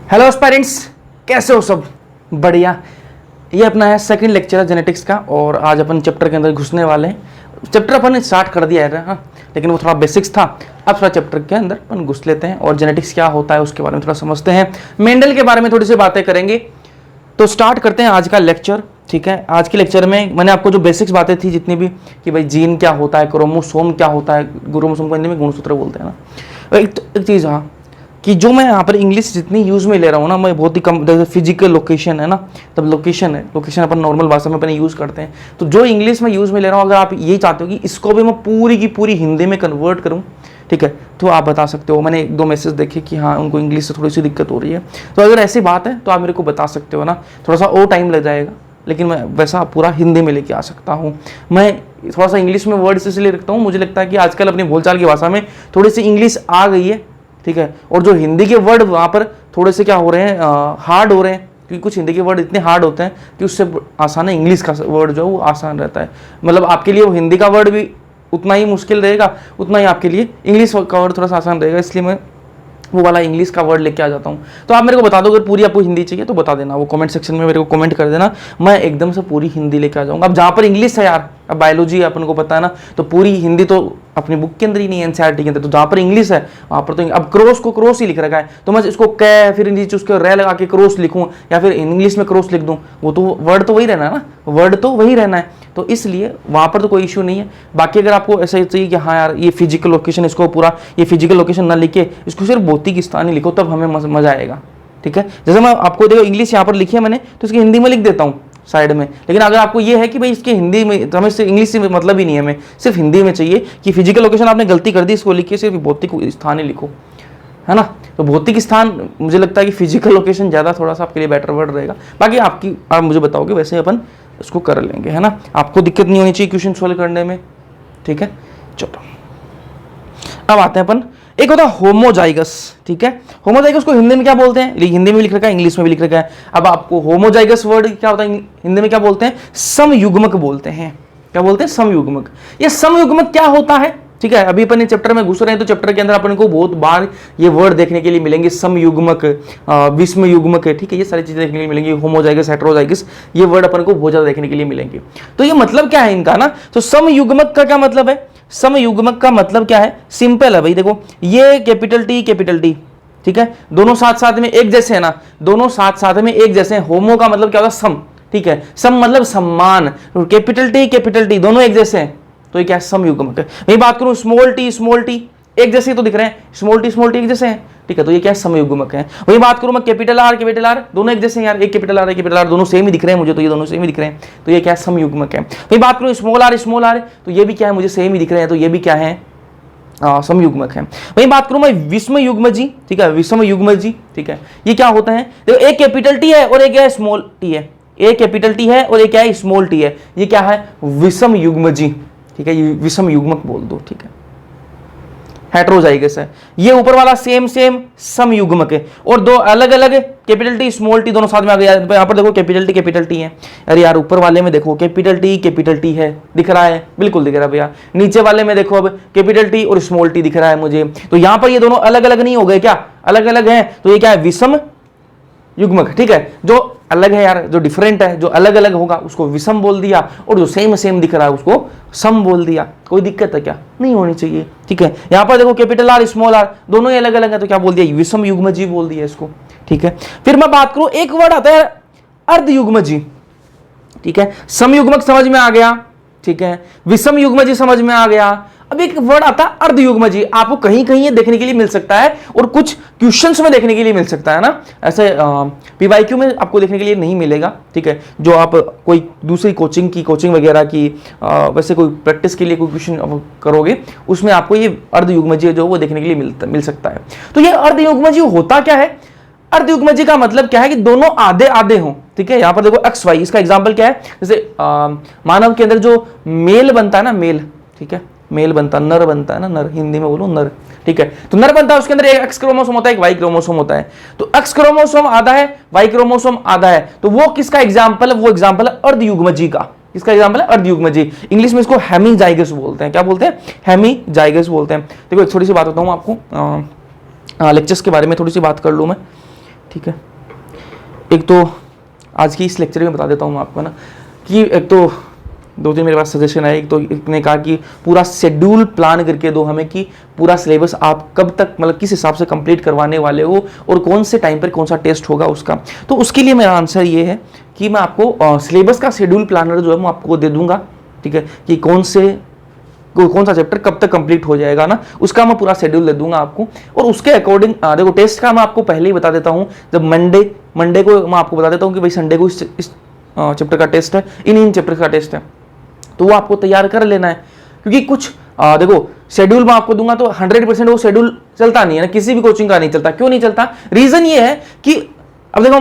Hello aspirants, कैसे हो सब? बढ़िया। ये अपना है सेकंड लेक्चर है जेनेटिक्स का और आज अपन चैप्टर के अंदर घुसने वाले हैं। चैप्टर अपन ने स्टार्ट कर दिया है हाँ, लेकिन वो थोड़ा बेसिक्स था। अब थोड़ा चैप्टर के अंदर अपन घुस लेते हैं और जेनेटिक्स क्या होता है उसके बारे में थोड़ा समझते हैं। मेंडल के बारे में थोड़ी सी बातें करेंगे। तो स्टार्ट करते हैं आज का लेक्चर। ठीक है, आज के लेक्चर में मैंने आपको जो बेसिक्स बातें थी जितनी भी कि भाई जीन क्या होता है, क्रोमोसोम क्या होता है, क्रोमोसोम को हिंदी में गुणसूत्र बोलते हैं ना। एक चीज़ हाँ कि जो मैं यहाँ पर इंग्लिश जितनी यूज़ में ले रहा हूँ ना, मैं बहुत ही कम, जैसे फिजिकल लोकेशन है ना, तब लोकेशन है, लोकेशन अपन नॉर्मल भाषा में अपन यूज़ करते हैं। तो जो इंग्लिश में यूज़ में ले रहा हूँ, अगर आप ये चाहते हो कि इसको भी मैं पूरी की पूरी हिंदी में कन्वर्ट करूँ, ठीक है, तो आप बता सकते हो। मैंने एक दो मैसेज देखे कि हाँ उनको इंग्लिश से थोड़ी सी दिक्कत हो रही है, तो अगर ऐसी बात है तो आप मेरे को बता सकते हो ना। थोड़ा सा और टाइम लग जाएगा, लेकिन मैं वैसा पूरा हिंदी में लेके आ सकता हूँ। मैं थोड़ा सा इंग्लिश में वर्ड्स इसलिए रखता हूँ, मुझे लगता है कि आजकल अपनी बोलचाल की भाषा में थोड़ी सी इंग्लिश आ गई है, ठीक है, और जो हिंदी के वर्ड वहाँ पर थोड़े से क्या हो रहे हैं, हार्ड हो रहे हैं, क्योंकि कुछ हिंदी के वर्ड इतने हार्ड होते हैं कि उससे आसान है इंग्लिश का वर्ड जो है वो आसान रहता है। मतलब आपके लिए वो हिंदी का वर्ड भी उतना ही मुश्किल रहेगा, उतना ही आपके लिए इंग्लिश का वर्ड थोड़ा सा आसान रहेगा, इसलिए मैं वो वाला इंग्लिश का वर्ड लेके आ जाता हूँ। तो आप मेरे को बता दो, अगर पूरी आपको हिंदी चाहिए तो बता देना, वो कमेंट सेक्शन में मेरे को कमेंट कर देना, मैं एकदम से पूरी हिंदी लेके आ जाऊँगा। अब जहाँ पर इंग्लिश है यार, अब बायोलॉजी अपन को पता है ना, तो पूरी हिंदी तो अपनी बुक के अंदर ही नहीं है, एनसीईआरटी के अंदर, तो जहाँ पर इंग्लिश है वहाँ पर तो अब क्रॉस को क्रॉस ही लिख रखा है, तो मैं इसको कै फिर नीचे उसके रे लगा के क्रॉस लिखूँ या फिर इंग्लिश में क्रॉस लिख दूँ, वो तो वर्ड तो वही रहना है ना, वर्ड तो वही रहना है, तो इसलिए वहाँ पर तो कोई इशू नहीं है। बाकी अगर आपको ऐसा चाहिए कि हाँ यार ये फिजिकल लोकेशन, इसको पूरा ये फिजिकल लोकेशन ना लिखे, इसको सिर्फ भौतिक स्थान ही लिखो, तब हमें मजा आएगा। ठीक है, जैसे मैं आपको देखो इंग्लिश यहाँ पर लिखी है मैंने, तो इसकी हिंदी में लिख देता हूँ साइड में। लेकिन अगर आपको ये है कि भाई इसके हिंदी में, तो हमें इंग्लिश से मतलब ही नहीं है, हमें सिर्फ हिंदी में चाहिए कि फिजिकल लोकेशन आपने गलती कर दी, इसको लिखिए सिर्फ भौतिक स्थान ही लिखो, है ना। तो भौतिक स्थान मुझे लगता है कि फिजिकल लोकेशन ज़्यादा थोड़ा सा आपके लिए बेटर वर्ड रहेगा। बाकी आप मुझे बताओगे, वैसे अपन इसको कर लेंगे, है ना। आपको दिक्कत नहीं होनी चाहिए क्वेश्चन सोल्व करने में, ठीक है। चलो अब आते हैं अपन, एक होता है होमोजाइगस, ठीक है। होमोजाइगस को हिंदी में क्या बोलते हैं? हिंदी में भी लिख रखा है, इंग्लिश में भी लिख रखा है। अब आपको होमोजाइगस वर्ड क्या होता है हिंदी में, क्या बोलते हैं? समयुग्मक बोलते हैं। क्या बोलते हैं? समयुग्मक। ये समयुग्मक क्या होता है? ठीक है, अभी अपन चैप्टर में घुस रहे हैं, तो चैप्टर के अंदर अपन को बहुत बार ये वर्ड देखने के लिए मिलेंगे, समयुग्मक, विषम युग्मक है, ठीक है, ये सारी चीजें देखने के लिए मिलेंगी। होमोजाइगस, हेटेरोजाइगस, ये वर्ड अपन को बहुत ज्यादा देखने के लिए मिलेंगे। तो ये मतलब क्या है इनका ना, तो समयुग्मक का क्या मतलब है? समयुग्मक का मतलब क्या है? सिंपल है भाई, देखो ये कैपिटल टी, ठीक है, दोनों साथ साथ में एक जैसे है ना, दोनों साथ साथ में एक जैसे हैं। होमो का मतलब क्या होता है? सम, ठीक है, सम मतलब सम्मान। कैपिटल टी दोनों एक जैसे हैं, तो ये क्या है? समयुग्मक है। मैं बात करूं स्मॉल टी एक जैसे तो दिख रहे हैं, स्मॉल टी एक जैसे हैं, ठीक है, तो ये क्या है? समयुग्मक है। वही बात करूं मैं कैपिटल आर दोनों एक जैसे हैं यार, एक कैपिटल आर दोनों सेम ही दिख रहे हैं मुझे, तो ये दोनों सेम ही दिख रहे हैं, तो ये क्या है? समयुग्मक है। वही बात करूं स्मॉल आर तो ये भी क्या है? मुझे सेम ही दिख रहे हैं, तो ये भी क्या है? समयुग्मक है। वही बात करूं मैं विषम युग्मजी, ठीक है, विषम युग्मजी, ठीक है, ये क्या होता है? देखो एक कैपिटल टी है और एक है स्मॉल टी है, एक कैपिटल टी है और एक क्या है? स्मॉल टी है, ये क्या है? विषम युग्मजी, ठीक है, ये विषम युग्मक बोल दो, ठीक है। हेटेरोजाइगस है, ये ऊपर वाला सेम समयुग्मक है, और दो अलग अलग कैपिटल टी स्मॉल टी दोनों साथ में आ गया। यहाँ पर देखो कैपिटल टी है, अरे यार ऊपर वाले में देखो कैपिटल टी है, दिख रहा है, बिल्कुल दिख रहा है भैया। नीचे वाले में देखो अब कैपिटल टी और स्मॉल टी दिख रहा है मुझे, तो यहाँ पर ये दोनों अलग अलग नहीं हो गए क्या? अलग अलग हैं, तो ये क्या है? विषम युग्मक, ठीक है। जो अलग है यार, जो डिफरेंट है, जो अलग अलग होगा उसको विषम बोल दिया, और जो सेम दिख रहा है उसको सम बोल दिया। कोई दिक्कत है क्या? नहीं होनी चाहिए, ठीक है। यहाँ पर देखो कैपिटल आर स्मॉल आर दोनों ही अलग अलग है, तो क्या बोल दिया? विषम युग्मजी बोल दिया इसको, ठीक है। फिर मैं बात करूं, एक वर्ड आता है अर्धयुग्मजी, ठीक है। समयुग्मक समझ में आ गया, ठीक है, विषम युग्मजी समझ में आ गया। अब एक वर्ड आता है अर्धयुग्मजी, आपको कहीं कहीं ये देखने के लिए मिल सकता है और कुछ क्वेश्चंस में देखने के लिए मिल सकता है ना, ऐसे पीवाईक्यू में आपको देखने के लिए नहीं मिलेगा, ठीक है। जो आप कोई दूसरी कोचिंग वगैरह की वैसे कोई प्रैक्टिस के लिए कोई क्वेश्चन करोगे, उसमें आपको ये अर्धयुग्मजी जो वो देखने के लिए मिल सकता है। तो ये अर्धयुग्मजी होता क्या है? अर्धयुग्मजी का मतलब क्या है? कि दोनों आधे आधे हों, ठीक है। यहाँ पर देखो एक्स वाई, इसका एग्जाम्पल क्या है? जैसे मानव के अंदर जो मेल बनता है ना, मेल, ठीक है, मेल बनता, नर बनता है ना, नर, हिंदी में बोलो नर, ठीक है। तो नर बनता है, उसके अंदर एक एक्स क्रोमोसोम होता है, एक वाई क्रोमोसोम होता है। तो एक्स क्रोमोसोम आधा है, वाई क्रोमोसोम आधा है, तो वो किसका एग्जाम्पल है? वो एग्जाम्पल है अर्धयुग्मजी का। इसका एग्जाम्पल है अर्धयुग्मजी। इंग्लिश में इसको हेमीजाइगस बोलते हैं। क्या बोलते हैं? हेमीजाइगस बोलते हैं। देखो एक थोड़ी सी बात बताऊं आपको, लेक्चर्स के बारे में थोड़ी सी बात कर लूं मैं। ठीक है। एक तो आज की इस लेक्चर में बता देता हूँ मैं आपको ना कि एक तो दो तीन मेरे पास सजेशन है। एक तो एक ने कहा कि पूरा शेड्यूल प्लान करके दो हमें कि पूरा सिलेबस आप कब तक मतलब किस हिसाब से कंप्लीट करवाने वाले हो और कौन से टाइम पर कौन सा टेस्ट होगा उसका। तो उसके लिए मेरा आंसर ये है कि मैं आपको सिलेबस का शेड्यूल प्लानर जो है मैं आपको दे दूंगा, ठीक है, कि कौन सा चैप्टर कब तक कंप्लीट हो जाएगा ना, उसका मैं पूरा शेड्यूल दे दूंगा आपको। और उसके अकॉर्डिंग देखो टेस्ट का मैं आपको पहले ही बता देता हूँ। जब मंडे को मैं आपको बता देता हूँ कि भाई संडे को इस चैप्टर का टेस्ट है, इन चैप्टर का टेस्ट है, तो वो आपको तैयार कर लेना है। क्योंकि कुछ देखो शेड्यूल मैं आपको दूंगा तो 100% वो शेड्यूल चलता नहीं है ना, किसी भी कोचिंग का नहीं चलता। क्यों नहीं चलता? रीजन ये है कि अब देखो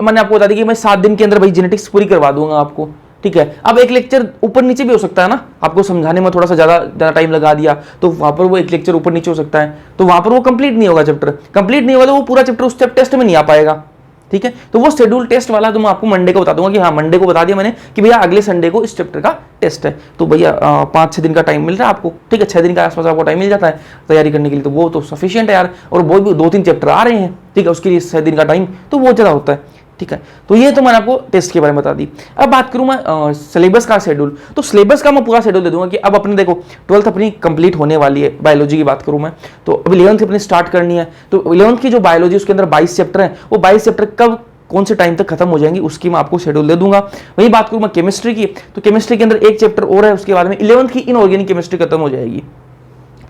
मैंने आपको बता दी कि मैं 7 दिन के अंदर भाई जेनेटिक्स पूरी करवा दूंगा आपको, ठीक है। अब एक लेक्चर ऊपर नीचे भी हो सकता है ना, आपको समझाने में थोड़ा सा ज्यादा टाइम लगा दिया तो वहां पर वो एक लेक्चर ऊपर नीचे हो सकता है, तो वहां पर वो कंप्लीट नहीं होगा, चैप्टर कंप्लीट नहीं होगा तो वो पूरा चैप्टर उस टेस्ट में नहीं आ पाएगा, ठीक है। तो वो शेड्यूल टेस्ट वाला तो मैं आपको मंडे को बता दूंगा कि हाँ मंडे को बता दिया मैंने कि भैया अगले संडे को इस चैप्टर का टेस्ट है, तो भैया 5-6 दिन का टाइम मिल रहा है आपको, ठीक है। 6 दिन के आसपास आपको टाइम मिल जाता है तैयारी करने के लिए, तो वो तो सफिशियंट है यार। और वो भी 2-3 चैप्टर आ रहे हैं, ठीक है, उसके लिए 6 दिन का टाइम तो बहुत ज़्यादा होता है, ठीक है। तो ये तो मैंने आपको टेस्ट के बारे में बता दी। अब बात करूं मैं सिलेबस का शेड्यूल, तो सिलेबस का मैं पूरा शेड्यूल दे दूंगा कि अब अपने देखो 12th अपनी कंप्लीट होने वाली है। बायोलॉजी की बात करूं मैं तो अब 11th अपनी स्टार्ट करनी है, तो 11th की जो बायोलॉजी उसके अंदर 22 चैप्टर है, वो 22 चैप्टर कब कौन से टाइम तक खत्म हो जाएंगी उसकी मैं आपको शेड्यूल दे दूंगा। वही बात करूं मैं केमिस्ट्री की, तो केमिस्ट्री के अंदर एक चैप्टर और है, उसके बाद में 11th की इनऑर्गेनिक केमिस्ट्री खत्म हो जाएगी,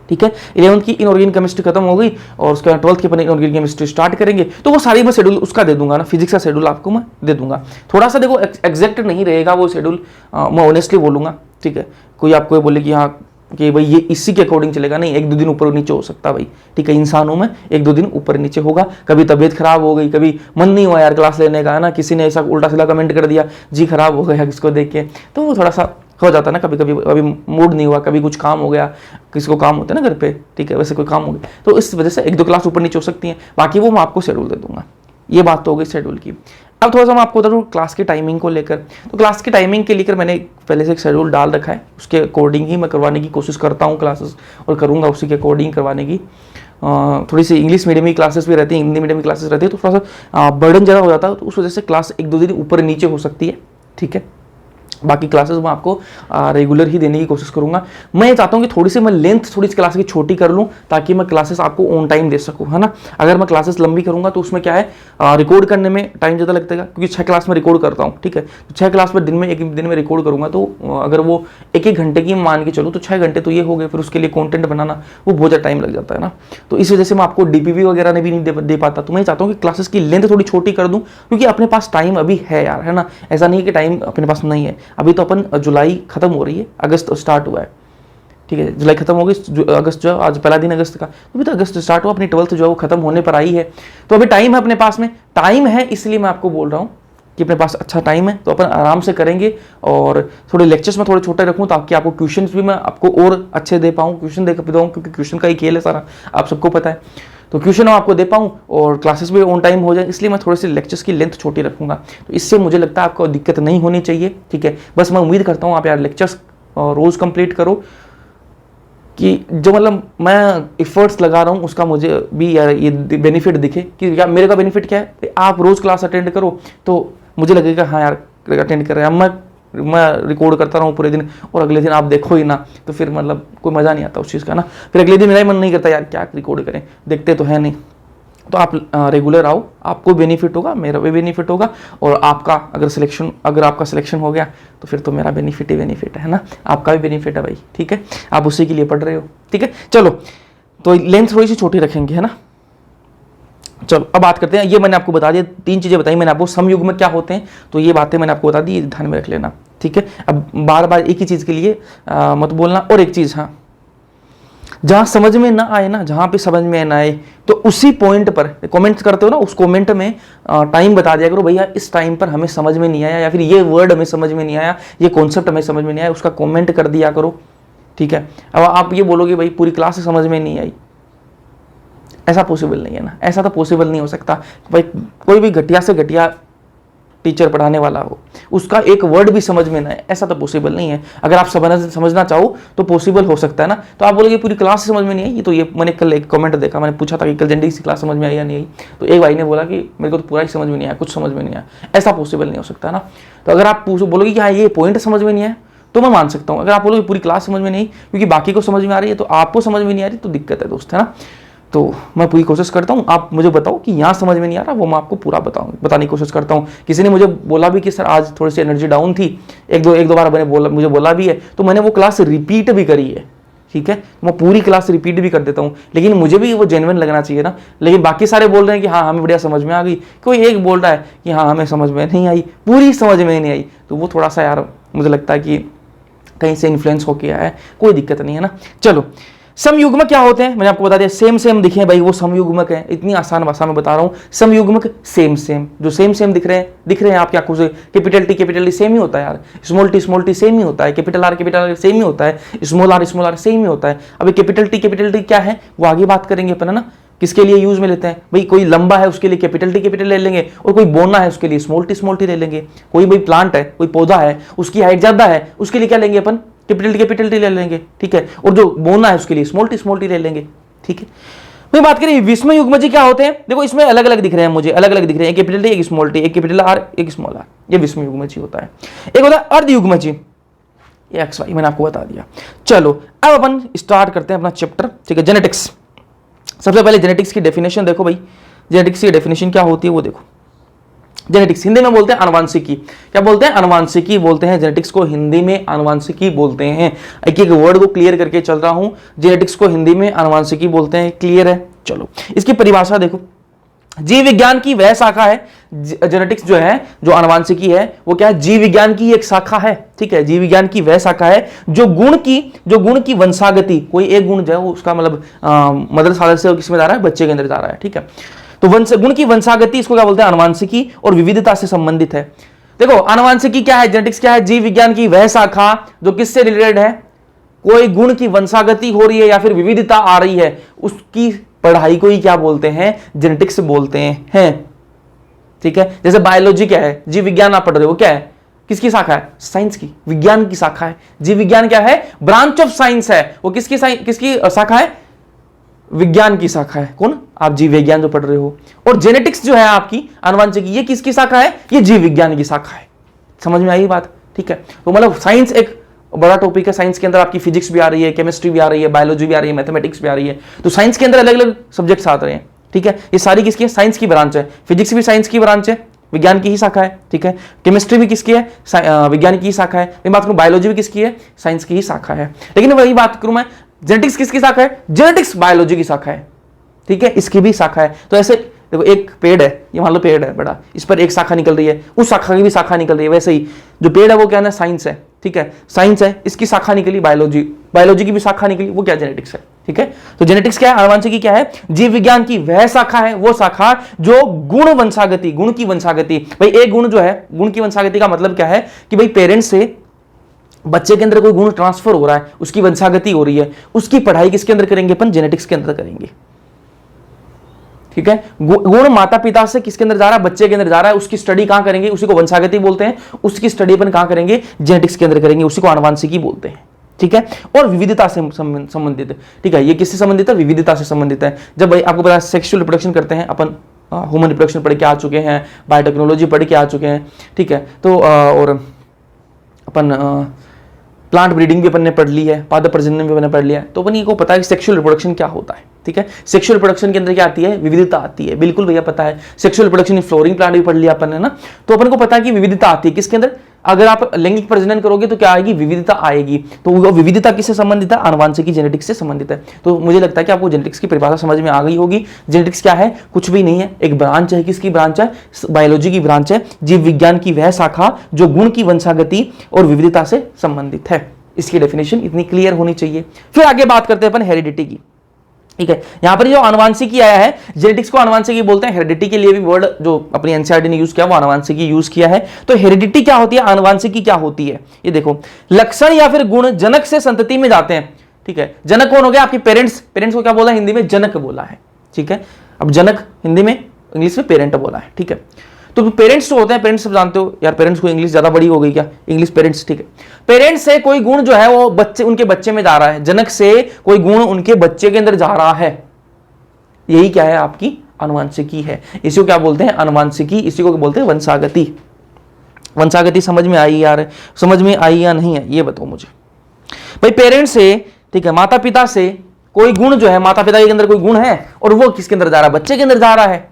ठीक है। 11th की इनऑर्गेनिक केमिस्ट्री खत्म हो गई और उसके बाद 12th की अपन इनऑर्गेनिक केमिस्ट्री स्टार्ट करेंगे, तो वो सारी मैं शेड्यूल उसका दे दूंगा ना, फिजिक्स का शेड्यूल आपको मैं दे दूंगा। थोड़ा सा देखो एग्जैक्ट नहीं रहेगा वो शेड्यूल, मैं ऑनेस्टली बोलूंगा, ठीक है। कोई आपको ये बोले कि हाँ कि भाई ये इसी के अकॉर्डिंग चलेगा, नहीं, 1-2 दिन ऊपर नीचे हो सकता भाई, ठीक है। इंसानों में 1-2 दिन ऊपर नीचे होगा, कभी तबीयत खराब हो गई, कभी मन नहीं हुआ यार क्लास लेने का, है ना, किसी ने ऐसा उल्टा सीधा कमेंट कर दिया, जी खराब हो गया किसको देख के, तो वो थोड़ा सा हो जाता है ना, कभी मूड नहीं हुआ, कभी कुछ काम हो गया, किसी को काम होता है ना घर पे, ठीक है, वैसे कोई काम हो गया, तो इस वजह से 1-2 क्लास ऊपर नीचे हो सकती हैं। बाकी वो मैं आपको शेड्यूल दे दूंगा। ये बात तो हो गई शेड्यूल की। अब थोड़ा सा मैं आपको बता दूँ क्लास की टाइमिंग को लेकर, तो क्लास की टाइमिंग के लेकर मैंने पहले से एक शेड्यूल डाल रखा है, उसके अकॉर्डिंग ही मैं करवाने की कोशिश करता हूँ क्लासेस, और करूँगा उसी के अकॉर्डिंग करवाने की। थोड़ी सी इंग्लिश मीडियम की क्लासेस भी रहती हैं, हिंदी मीडियम की क्लासेस रहती है, तो थोड़ा सा बर्डन ज़्यादा हो जाता है, तो उस वजह से क्लास 1-2 दिन ऊपर नीचे हो सकती है, ठीक है। बाकी क्लासेस मैं आपको रेगुलर ही देने की कोशिश करूंगा। मैं ये चाहता हूँ कि थोड़ी सी मैं लेंथ थोड़ी सी क्लास की छोटी कर लूँ ताकि मैं क्लासेस आपको ऑन टाइम दे सकूँ, है ना। अगर मैं क्लासेस लंबी करूंगा तो उसमें क्या है, रिकॉर्ड करने में टाइम ज़्यादा लगेगा, क्योंकि 6 क्लास में रिकॉर्ड करता हूँ, ठीक है। तो 6 क्लास में एक दिन में रिकॉर्ड करूंगा, तो अगर वो 1-1 घंटे की मान के चलो तो 6 घंटे तो ये हो गए, फिर उसके लिए कॉन्टेंट बनाना वो बहुत ज़्यादा टाइम लग जाता है ना। तो इस वजह से मैं आपको DPV वगैरह ने भी नहीं दे पाता। तो मैं चाहता हूँ कि क्लासेस की लेंथ थोड़ी छोटी कर दूँ, क्योंकि अपने पास टाइम अभी है यार, है ना। ऐसा नहीं कि टाइम अपने पास नहीं है, अभी तो अपन जुलाई खत्म हो रही है, अगस्त स्टार्ट हुआ है, ठीक है। जुलाई खत्म हो गई, अगस्त जो आज पहला दिन अगस्त का, तो अभी तो अगस्त स्टार्ट हुआ, अपनी 12th जो है वो खत्म होने पर आई है, तो अभी टाइम है अपने पास में, टाइम है, इसलिए मैं आपको बोल रहा हूँ कि अपने पास अच्छा टाइम है, तो अपन आराम से करेंगे। और थोड़े लेक्चर्स में थोड़े छोटे रखूँ ताकि आपको क्वेश्चंस भी मैं आपको और अच्छे दे पाऊँ, क्वेश्चन दे पाऊँ, क्योंकि क्वेश्चन का ही खेल है सारा, आप सबको पता है। तो क्वेश्चन मैं आपको दे पाऊँ और क्लासेस भी ऑन टाइम हो जाए, इसलिए मैं थोड़े से लेक्चर्स की लेंथ छोटी रखूँगा। तो इससे मुझे लगता है आपको दिक्कत नहीं होनी चाहिए, ठीक है। बस मैं उम्मीद करता हूँ आप यार लेक्चर्स रोज़ कंप्लीट करो, कि जो मतलब मैं इफ़र्ट्स लगा रहा हूँ उसका मुझे भी यार ये बेनिफिट दिखे, कि यार मेरे का बेनिफिट क्या है, आप रोज़ क्लास अटेंड करो तो मुझे लगेगा हाँ यार अटेंड कर रहे हैं। मैं रिकॉर्ड करता रहूँ पूरे दिन और अगले दिन आप देखो ही ना, तो फिर मतलब कोई मज़ा नहीं आता उस चीज़ का ना, फिर अगले दिन मेरा ही मन नहीं करता यार क्या रिकॉर्ड करें, देखते तो है नहीं। तो आप रेगुलर आओ, आपको बेनिफिट होगा, मेरा भी बेनिफिट होगा, और आपका अगर आपका सिलेक्शन हो गया तो फिर तो मेरा बेनिफिट ही बेनिफिट है ना, आपका भी बेनिफिट है भाई, ठीक है। आप उसी के लिए पढ़ रहे हो, ठीक है। चलो तो लेंथ थोड़ी सी छोटी रखेंगे, है ना। चलो अब बात करते हैं, ये मैंने आपको बता दिया, 3 चीज़ें बताई मैंने आपको, समयुग में क्या होते हैं, तो ये बातें मैंने आपको बता दी, ध्यान में रख लेना, ठीक है। अब बार बार एक ही चीज़ के लिए मत बोलना। और एक चीज़, हाँ, जहां समझ में ना आए ना, जहां पे समझ में ना आए तो उसी पॉइंट पर कमेंट्स करते हो ना, उस कमेंट में टाइम बता दिया करो, भैया इस टाइम पर हमें समझ में नहीं आया, या फिर ये वर्ड हमें समझ में नहीं आया, ये कॉन्सेप्ट हमें समझ में नहीं आया, उसका कमेंट कर दिया करो, ठीक है। अब आप ये बोलोगे भाई पूरी क्लास से समझ में नहीं आई, ऐसा पॉसिबल नहीं है ना, ऐसा तो पॉसिबल नहीं हो सकता। भाई कोई भी घटिया से घटिया टीचर पढ़ाने वाला हो, उसका एक वर्ड भी समझ में ना आए, ऐसा तो पॉसिबल नहीं है। अगर आप समझना चाहो तो पॉसिबल हो सकता है ना। तो आप बोलोगे पूरी क्लास समझ में नहीं आई, तो ये मैंने कल एक कमेंट देखा, मैंने पूछा था कि कल जेनेटिक्स की क्लास समझ में आई या नहीं आई, तो एक भाई ने बोला कि मेरे को तो पूरा ही समझ में नहीं आया, कुछ समझ में नहीं आया। ऐसा पॉसिबल नहीं हो सकता ना। तो अगर आप बोलोगे कि हाँ ये पॉइंट समझ में नहीं आया, तो मैं मान सकता हूँ। अगर आप बोलोगे पूरी क्लास समझ में नहीं, क्योंकि बाकी को समझ में आ रही है तो आपको समझ में नहीं आ रही, तो दिक्कत है दोस्त, है ना। तो मैं पूरी कोशिश करता हूँ, आप मुझे बताओ कि यहाँ समझ में नहीं आ रहा, वो मैं आपको पूरा बताने की कोशिश करता हूँ। किसी ने मुझे बोला भी कि सर आज थोड़ी सी एनर्जी डाउन थी, एक दो बार मुझे बोला भी है, तो मैंने वो क्लास रिपीट भी करी है, ठीक है। मैं पूरी क्लास रिपीट भी कर देता हूँ, लेकिन मुझे भी वो जेन्युइन लगना चाहिए ना। लेकिन बाकी सारे बोल रहे हैं कि हाँ हमें बढ़िया समझ में आ गई, कोई एक बोल रहा है कि हाँ हमें समझ में नहीं आई, पूरी समझ में नहीं आई, तो वो थोड़ा सा यार मुझे लगता है कि कहीं से इन्फ्लुएंस हो गया है। कोई दिक्कत नहीं है ना। चलो, समयुग्मक क्या होते हैं, मैंने आपको बता दिया। सेम दिखे भाई वो समयुग्मक है, इतनी आसान भाषा में बता रहा हूं। समयुग्मक सेम जो सेम दिख रहे हैं आप क्या कुछ, कैपिटल टी सेम ही होता है यार, स्मॉल टी सेम ही होता है, कैपिटल आर सेम ही होता है, स्मॉल आर सेम ही होता है। अभी कैपिटल टी क्या है वो आगे बात करेंगे अपन, है ना। किसके लिए यूज में लेते हैं भाई, कोई लंबा है उसके लिए कैपिटल ले लेंगे, और कोई बोना है उसके लिए स्मॉल टी ले लेंगे। कोई भाई प्लांट है, कोई पौधा है, उसकी हाइट ज्यादा है, उसके लिए क्या लेंगे अपन, कैपिटल टी ले लेंगे, ठीक है। और जो बोना है उसके लिए स्मॉल टी ले लेंगे, ठीक है। वही बात करें विषम युग्मजी क्या होते हैं, देखो इसमें अलग अलग दिख रहे हैं मुझे, अलग अलग दिख रहे हैं, एक कैपिटल टी एक स्मॉल टी, एक कैपिटल आर एक स्मॉल आर, ये विषम युग्मजी होता है। एक होता है अर्ध युग्मजी, ये एक्स वाई मैंने आपको बता दिया। चलो अब अपन स्टार्ट करते हैं अपना चैप्टर, ठीक है, जेनेटिक्स। सबसे पहले जेनेटिक्स की डेफिनेशन देखो भाई, जेनेटिक्स की डेफिनेशन क्या होती है वो देखो। जेनेटिक्स हिंदी में बोलते हैं आनुवांशिकी, क्या बोलते हैं, आनुवांशिकी बोलते हैं। जेनेटिक्स को हिंदी में आनुवांशिकी बोलते हैं। एक एक वर्ड को क्लियर करके चल रहा हूं, जेनेटिक्स को हिंदी में आनुवांशिकी बोलते हैं, क्लियर है। चलो इसकी परिभाषा देखो, जीव विज्ञान की वह शाखा है, जेनेटिक्स जो है, जो आनुवांशिकी है वो क्या है, जीव विज्ञान की एक शाखा है, ठीक है। जीव विज्ञान की वह शाखा है जो गुण की वंशागति, कोई एक गुण जो है उसका मतलब मदर फादर से किसमें जा रहा है, बच्चे के अंदर जा रहा है, ठीक है। तो गुण की वंशागति, इसको क्या बोलते हैं, आनुवांशिकी, और विविधता से संबंधित है। देखो आनुवांशिकी क्या है, जेनेटिक्स क्या है, जीव विज्ञान की वह शाखा जो किससे रिलेटेड है, कोई गुण की वंशागति हो रही है या फिर विविधता आ रही है, उसकी पढ़ाई को ही क्या बोलते हैं, जेनेटिक्स बोलते हैं, ठीक है। जैसे बायोलॉजी क्या है, जीव विज्ञान आप पढ़ रहे हो, क्या है, किसकी शाखा है, साइंस की, विज्ञान की शाखा है। जीव विज्ञान क्या है, ब्रांच ऑफ साइंस है, वो किसकी शाखा है, विज्ञान की शाखा है। कौन, आप जीव विज्ञान जो पढ़ रहे हो। और जेनेटिक्स जो है आपकी आनुवांशिकी, ये किसकी शाखा है, ये जीव विज्ञान की शाखा है। समझ में आई बात, ठीक है। तो मतलब साइंस एक बड़ा टॉपिक है, साइंस के अंदर आपकी फिजिक्स भी आ रही है, केमिस्ट्री भी आ रही है, बायोलॉजी भी आ रही है, मैथमेटिक्स भी आ रही है। तो साइंस के अंदर अलग अलग सब्जेक्ट्स आते हैं, ठीक है। ये सारी किसकी है, साइंस की ब्रांच है। फिजिक्स भी साइंस की ब्रांच है, विज्ञान की ही शाखा है, ठीक है। केमिस्ट्री भी किसकी है, विज्ञान की ही शाखा है। मैं बात करूं बायोलॉजी भी किसकी है, साइंस की ही शाखा है। लेकिन वही बात करूं मैं, जेनेटिक्स किसकी शाखा है, जेनेटिक्स बायोलॉजी की शाखा है, ठीक है, इसकी भी शाखा है। तो ऐसे देखो एक पेड़ है, ये मान लो पेड़ है बड़ा, इस पर एक शाखा निकल रही है, उस शाखा की भी शाखा निकल रही है। वैसे ही जो पेड़ है वो क्या है, साइंस है, ठीक है, साइंस है, इसकी शाखा निकली बायोलॉजी, बायोलॉजी की भी शाखा निकली, वो क्या, जेनेटिक्स है, ठीक है। तो जेनेटिक्स क्या है, आनुवांशिकी क्या है, जीव विज्ञान की वह शाखा है, वो शाखा जो गुण की वंशागति, भाई एक गुण जो है, गुण की वंशागति का मतलब क्या है कि भाई पेरेंट्स से बच्चे के अंदर कोई गुण ट्रांसफर हो रहा है, उसकी वंशागति हो रही है, उसकी पढ़ाई किसके अंदर करेंगे अपन, जेनेटिक्स के अंदर करेंगे, ठीक है। गुण माता पिता से किसके अंदर जा रहा है, बच्चे के अंदर जा रहा है, उसकी स्टडी कहां करेंगे, उसी को वंशागति बोलते हैं, उसकी स्टडी अपन कहां करेंगे, जेनेटिक्स के अंदर करेंगे, उसी को आनुवांशिकी बोलते हैं, ठीक है। और विविधता से संबंधित है, ठीक है, ये किससे संबंधित है, विविधता से संबंधित है। जब भाई आपको पता सेक्सुअल रिप्रोडक्शन करते हैं अपन, ह्यूमन रिप्रोडक्शन पढ़ के आ चुके हैं, बायोटेक्नोलॉजी पढ़ के आ चुके हैं, ठीक है। तो और अपन प्लांट ब्रीडिंग भी अपन ने पढ़ ली है, पादप प्रजनन भी अपन ने पढ़ लिया है। तो अपन को पता है कि सेक्सुअल रिप्रोडक्शन क्या होता है, ठीक है। सेक्सुअल रिप्रोडक्शन के अंदर क्या आती है, विविधता आती है, बिल्कुल भैया पता है। Sexual reproduction in flowering plant भी पढ़ लिया अपन ने ना, तो अपन को पता है कि विविधता आती है किसके अंदर, अगर आप लैंगिक प्रजनन करोगे तो क्या आएगी, विविधता आएगी। तो वो विविधता किससे संबंधित है, आनुवांशिकी जेनेटिक्स से संबंधित है। तो मुझे लगता है कि आपको जेनेटिक्स की परिभाषा समझ में आ गई होगी। जेनेटिक्स क्या है, कुछ भी नहीं है, एक ब्रांच है, किसकी ब्रांच है, बायोलॉजी की ब्रांच है, जीव विज्ञान की वह शाखा जो गुण की वंशागति और विविधता से संबंधित है। इसकी डेफिनेशन इतनी क्लियर होनी चाहिए। फिर आगे बात करते हैं अपन हेरिडिटी की, ठीक है। यहां पर जो आनुवांशिकी आया है, जेनेटिक्स को आनुवांशिकी बोलते हैं, हेरिडिटी के लिए भी वर्ड जो अपनी एनसीईआरटी ने यूज किया वो आनुवांशिकी यूज किया है। तो हेरिडिटी क्या होती है, आनुवांशिकी क्या होती है, ये देखो, लक्षण या फिर गुण जनक से संतति में जाते हैं, ठीक है। जनक कौन हो गया, आपके पेरेंट्स, पेरेंट्स को क्या बोला हिंदी में, जनक बोला है, ठीक है। अब जनक हिंदी में, इंग्लिश में पेरेंट बोला है, ठीक है। तो पेरेंट्स जो होते हैं, पेरेंट्स सब जानते हो यार, पेरेंट्स को इंग्लिश ज्यादा बड़ी हो गई क्या, इंग्लिश पेरेंट्स, ठीक है। पेरेंट्स से कोई गुण जो है वो बच्चे, उनके बच्चे में जा रहा है, जनक से कोई गुण उनके बच्चे के अंदर जा रहा है, यही क्या है, आपकी अनुवांशिकी है। इसी को क्या बोलते हैं, अनुवांशिकी, इसी को बोलते हैं वंशागति। वंशागति समझ में आई यार, समझ में आई या नहीं है, ये बताओ मुझे भाई। पेरेंट्स से, ठीक है, माता पिता से कोई गुण जो है, माता पिता के अंदर कोई गुण है और वो किसके अंदर जा रहा है, बच्चे के अंदर जा रहा है,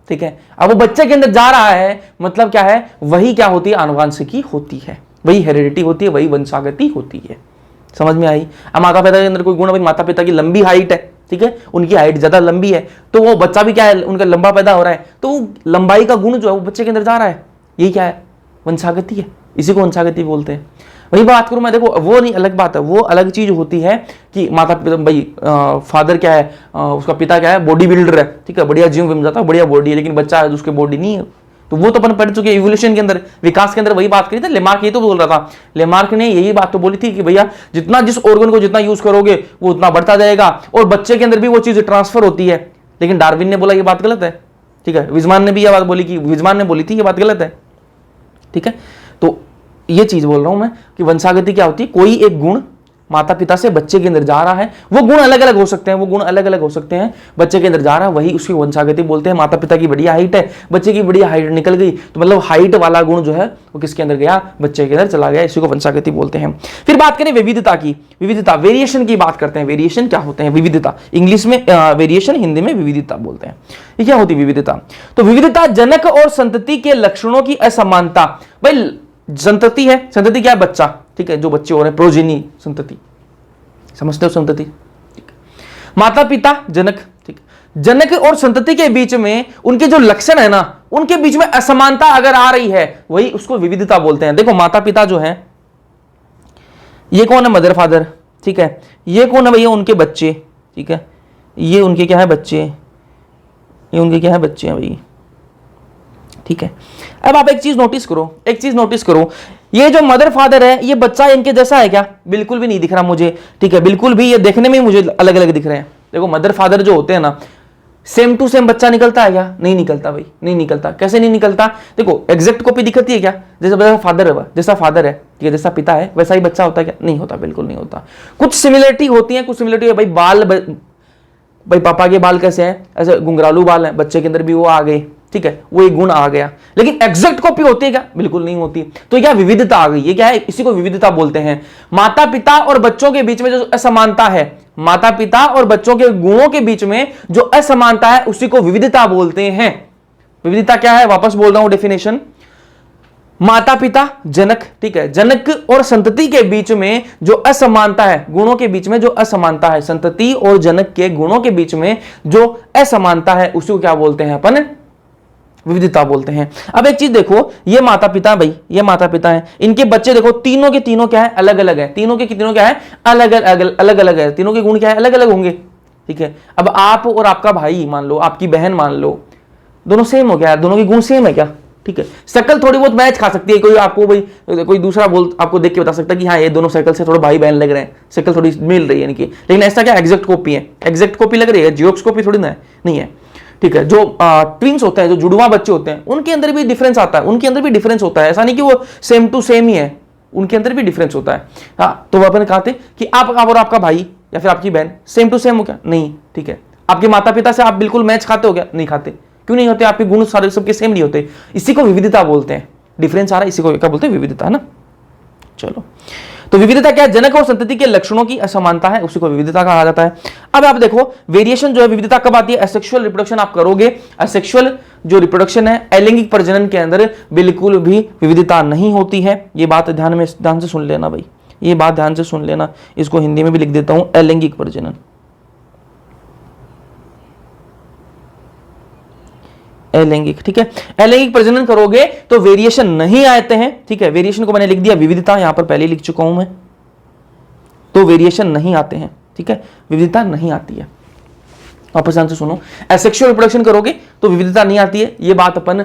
ठीक है। अब वो बच्चे के अंदर जा रहा है, मतलब क्या है, वही क्या होती है, अनुवांशिकी होती है, वही हेरिडिटी होती है, वही वंशागति होती है। समझ में आई। अब माता पिता के अंदर कोई गुण, भाई माता पिता की लंबी हाइट है, ठीक है, उनकी हाइट ज्यादा लंबी है, तो वो बच्चा भी क्या है, उनका लंबा पैदा हो रहा है, तो लंबाई का गुण जो है वो बच्चे के अंदर जा रहा है, यही क्या है, वंशागति है, इसी को वंशागति बोलते हैं। वही बात करूं मैं, देखो वो नहीं, अलग बात है, वो अलग चीज होती है कि माता पिता, भाई फादर क्या है, उसका पिता क्या है, बॉडी बिल्डर है, ठीक है, बढ़िया जिम विम जाता है, बढ़िया बॉडी है, लेकिन बच्चा है उसके बॉडी नहीं है, तो वो तो अपन पढ़ चुके इवोल्यूशन के अंदर, विकास के अंदर वही बात करी थी। लेमार्क ये तो बोल रहा था, लेमार्क ने यही बात तो बोली थी कि भैया जितना जिस ऑर्गन को जितना यूज करोगे वो उतना बढ़ता जाएगा, और बच्चे के अंदर भी वो चीज ट्रांसफर होती है। लेकिन डार्विन ने बोला ये बात गलत है, ठीक है, विजमान ने भी यह बात बोली कि, विजमान ने बोली थी ये बात गलत है, ठीक है। तो ये चीज बोल रहा हूं मैं कि वंशागति क्या होती है, कोई एक गुण माता पिता से बच्चे के अंदर जा रहा है, वो गुण अलग अलग हो सकते हैं, वो गुण अलग अलग हो सकते हैं, बच्चे के अंदर जा रहा है, वही उसकी वंशागति बोलते हैं। माता पिता की बढ़िया हाइट है, बच्चे की बढ़िया हाइट निकल गई, तो मतलब हाइट वाला गुण जो है वो किसके अंदर गया, बच्चे के अंदर चला गया, इसी को वंशागति बोलते हैं। फिर बात करें विविधता की, विविधता, वेरिएशन की बात करते हैं। वेरिएशन क्या होते हैं, विविधता, इंग्लिश में वेरिएशन, हिंदी में विविधता बोलते हैं। ये क्या होती है विविधता, तो विविधता जनक और संतति के लक्षणों की असमानता। भाई संतति है, संतति क्या है, बच्चा, ठीक है, जो बच्चे हो रहे हैं, प्रोजेनी, संतति, समझते हो संतति, माता पिता जनक, ठीक, जनक और संतति के बीच में उनके जो लक्षण है ना, उनके बीच में असमानता अगर आ रही है, वही उसको विविधता बोलते हैं। देखो माता पिता जो है, ये कौन है, मदर फादर, ठीक है, ये कौन है भैया, उनके बच्चे, ठीक है, ये उनके क्या है, बच्चे, ये उनके क्या है, बच्चे हैं भाई, ठीक है। अब आप एक चीज नोटिस करो, एक चीज नोटिस करो, ये जो मदर फादर है, ये बच्चा इनके जैसा है क्या, बिल्कुल भी नहीं दिख रहा मुझे, ठीक है, बिल्कुल भी, ये देखने में मुझे अलग अलग दिख रहे हैं। देखो मदर फादर जो होते हैं ना, सेम टू सेम बच्चा निकलता है क्या, नहीं निकलता भाई, नहीं निकलता। कैसे नहीं निकलता, देखो एग्जैक्ट कॉपी दिखती है क्या, जैसा फादर है, जैसा फादर है, ठीक है, जैसा पिता है वैसा ही बच्चा होता है क्या, नहीं होता, बिल्कुल नहीं होता। कुछ सिमिलरिटी होती है, कुछ सिमिलरिटी है, भाई बाल, भाई पापा के बाल कैसे हैं, ऐसे घुंघरालू बाल हैं, बच्चे के अंदर भी वो आ गए, ठीक है, वो एक गुण आ गया, लेकिन एग्जैक्ट कॉपी होती है क्या, बिल्कुल नहीं होती। तो क्या विविधता आ गई, ये क्या है, इसी को विविधता बोलते हैं। माता पिता और बच्चों के बीच में जो असमानता है, माता पिता और बच्चों के गुणों के बीच में जो असमानता है, उसी को विविधता बोलते हैं। विविधता क्या है, वापस बोल रहा हूं डेफिनेशन, माता पिता जनक, ठीक है, जनक और संतति के बीच में जो असमानता है, गुणों के बीच में जो असमानता है, संतति और जनक के गुणों के बीच में जो असमानता है, उसी को क्या बोलते हैं अपन, विविधता बोलते हैं। अब एक चीज देखो, ये माता पिता, भाई ये माता पिता हैं, इनके बच्चे देखो, तीनों के तीनों क्या है, अलग अलग है, तीनों के तीनों क्या है, अलग अलग, अलग अलग है, तीनों के गुण क्या है, अलग अलग होंगे, ठीक है। अब आप और आपका भाई मान लो, आपकी बहन मान लो, दोनों सेम हो गया, दोनों के गुण सेम है क्या, ठीक है। शक्ल थोड़ी बहुत मैच खा सकती है, कोई आपको भाई कोई दूसरा बोल आपको देख के बता सकता है कि हाँ ये दोनों शक्ल से थोड़े भाई बहन लग रहे हैं, शक्ल थोड़ी मिल रही है इनकी, लेकिन ऐसा क्या एग्जैक्ट कॉपी है, एग्जैक्ट कॉपी लग रही है, जियोक्स कॉपी थोड़ी ना है, नहीं है, ठीक है। जो ट्विंस होते हैं, जो जुड़वा बच्चे होते हैं, उनके अंदर भी डिफरेंस आता है, उनके अंदर भी डिफरेंस होता है, ऐसा नहीं कि वो सेम टू सेम ही है, उनके अंदर भी डिफरेंस होता है। हाँ, तो वो अपन कहते हैं कि आप और आपका भाई या फिर आपकी बहन सेम टू सेम हो क्या, नहीं, ठीक है। आपके माता पिता से आप बिल्कुल मैच खाते हो क्या, नहीं खाते, क्यों नहीं होते, आपके गुण सारे सबके सेम नहीं होते, इसी को विविधता बोलते हैं। डिफरेंस आ रहा है, इसी को क्या बोलते हैं, विविधता, है ना। चलो, तो विविधता क्या है, जनक और संतति के लक्षणों की असमानता है, उसी को विविधता कहा जाता है। अब आप देखो वेरिएशन जो है, विविधता कब आती है, असेक्सुअल रिप्रोडक्शन आप करोगे, असेक्सुअल जो रिप्रोडक्शन है, अलैंगिक प्रजनन के अंदर बिल्कुल भी विविधता नहीं होती है। ये बात ध्यान से सुन लेना भाई, ये बात ध्यान से सुन लेना, इसको हिंदी में भी लिख देता हूं, अलैंगिक प्रजनन, अलैंगिक, ठीक है। अलैंगिक प्रजनन करोगे तो वेरिएशन नहीं आते हैं, ठीक है। वेरिएशन को मैंने लिख दिया विविधता, यहां पर पहले लिख चुका हूं मैं, तो वेरिएशन नहीं आते हैं, ठीक है, विविधता नहीं आती है। वापस ध्यान से सुनो, एसेक्सुअल रिप्रोडक्शन करोगे तो विविधता नहीं आती है। ये बात अपन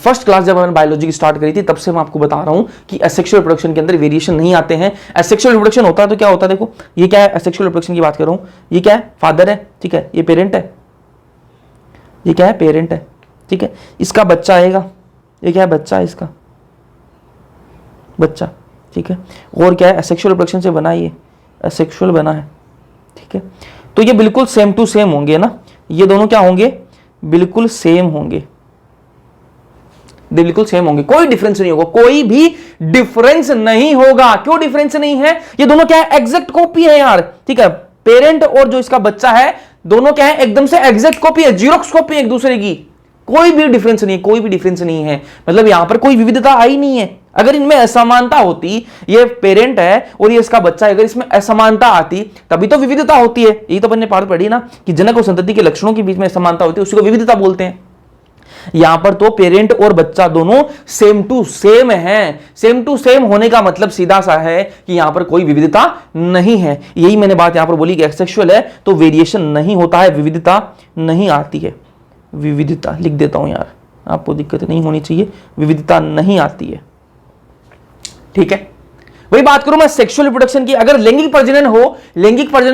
फर्स्ट क्लास जब मैंने बायोलॉजी की स्टार्ट करी थी तब से मैं आपको बता रहा हूं कि एसेक्सुअल रिप्रोडक्शन के अंदर वेरिएशन नहीं आते हैं। एसेक्सुअल रिप्रोडक्शन होता है तो क्या होता है, देखो ये क्या है, एसेक्सुअल रिप्रोडक्शन की बात कर रहा हूं, ये क्या है, फादर है, ठीक है, ये पेरेंट है, ये क्या है, पेरेंट है, ठीक है, इसका बच्चा आएगा, ये क्या है, बच्चा है इसका, बच्चा, ठीक है। और क्या है, एसेक्सुअल रिप्रोडक्शन से बना, ये एसेक्सुअल बना है, ठीक है। तो ये बिल्कुल सेम टू सेम होंगे ना, ये दोनों क्या होंगे, बिल्कुल सेम होंगे, बिल्कुल सेम होंगे, कोई डिफरेंस नहीं होगा, कोई भी डिफरेंस नहीं होगा। क्यों डिफरेंस नहीं है, ये दोनों क्या है, एग्जैक्ट कॉपी है यार, ठीक है। पेरेंट और जो इसका बच्चा है दोनों क्या है, एकदम से एग्जैक्ट कॉपी है, जीरोक्स कॉपी है एक दूसरे की, कोई भी डिफरेंस नहीं है, कोई भी डिफरेंस नहीं है, मतलब यहां पर कोई विविधता आई नहीं है। अगर इनमें असमानता होती, ये पेरेंट है और ये इसका बच्चा है, अगर इसमें असमानता आती तभी तो विविधता होती है। यही तो अपन ने पाठ पढ़ी ना कि जनक और संतति के लक्षणों के बीच में असमानता होती है, उसी को विविधता बोलते हैं। यहां पर तो पेरेंट और बच्चा दोनों सेम टू सेम है। सेम टू सेम होने का मतलब सीधा सा है कि यहां पर कोई विविधता नहीं है। यही मैंने बात यहां पर बोली कि एसेक्सुअल है तो वेरिएशन नहीं होता है, विविधता नहीं आती है। विविधता लिख देता हूं यार, आपको दिक्कत नहीं होनी चाहिए, विविधता नहीं आती है, ठीक है। वही बात करूं मैं सेक्सुअल रिप्रोडक्शन की, अगर लैंगिक प्रजनन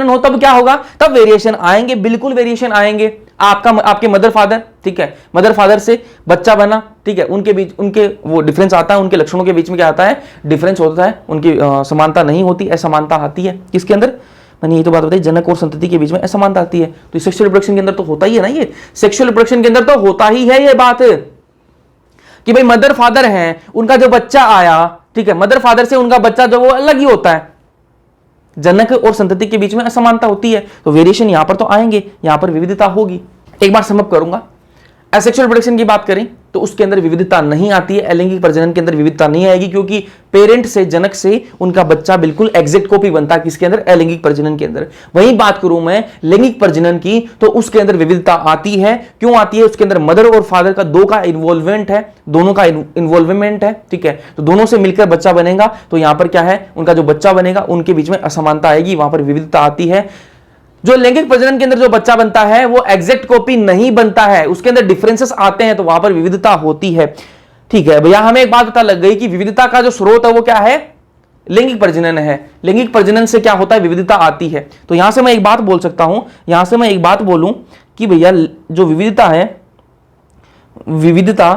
हो तब क्या होगा, तब वेरिएशन आएंगे, बिल्कुल वेरिएशन आएंगे। आपके मदर फादर, ठीक है, मदर फादर से बच्चा बना, ठीक है, उनके बीच उनके वो डिफरेंस आता है, उनके लक्षणों के बीच में क्या आता है, डिफरेंस होता है, उनकी समानता नहीं होती, असमानता आती है। किसके अंदर, मैंने यही तो बात बताई, जनक और संतति के बीच में असमानता आती है। तो सेक्सुअल रिप्रोडक्शन के अंदर तो होता ही है ना, ये सेक्सुअल रिप्रोडक्शन के अंदर तो होता ही है ये बात कि भाई मदर फादर हैं, उनका जो बच्चा आया, ठीक है, मदर फादर से उनका बच्चा जो वो अलग ही होता है, जनक और संतति के बीच में असमानता होती है, तो वेरिएशन यहां पर तो आएंगे, यहां पर विविधता होगी। एक बार समअप करूंगा, एसेक्सुअल रिप्रोडक्शन की बात करें तो उसके अंदर विविधता नहीं आती है, अलैंगिक प्रजनन के अंदर विविधता नहीं आएगी, क्योंकि पेरेंट से, जनक से उनका बच्चा बिल्कुल एग्जैक्ट कॉपी बनता है, किसके अंदर, अलैंगिक प्रजनन के अंदर। वही बात करूं मैं लैंगिक प्रजनन की तो उसके अंदर विविधता आती है। क्यों आती है, उसके अंदर मदर और फादर का दो का इन्वॉल्वमेंट है, दोनों का इन्वॉल्वमेंट है, ठीक है, तो दोनों से मिलकर बच्चा बनेगा, तो यहां पर क्या है, उनका जो बच्चा बनेगा उनके बीच में असमानता आएगी, वहां पर विविधता आती है। जो लैंगिक प्रजनन के अंदर जो बच्चा बनता है वो एग्जैक्ट कॉपी नहीं बनता है, उसके अंदर डिफरेंसेस आते हैं, तो वहां पर विविधता होती है, ठीक है भैया। हमें एक बात पता लग गई कि विविधता का जो स्रोत है वो क्या है, लैंगिक प्रजनन है। लैंगिक प्रजनन से क्या होता है, विविधता आती है। तो यहां से मैं एक बात बोल सकता हूं, यहां से मैं एक बात बोलूं कि भैया जो विविधता है, विविधता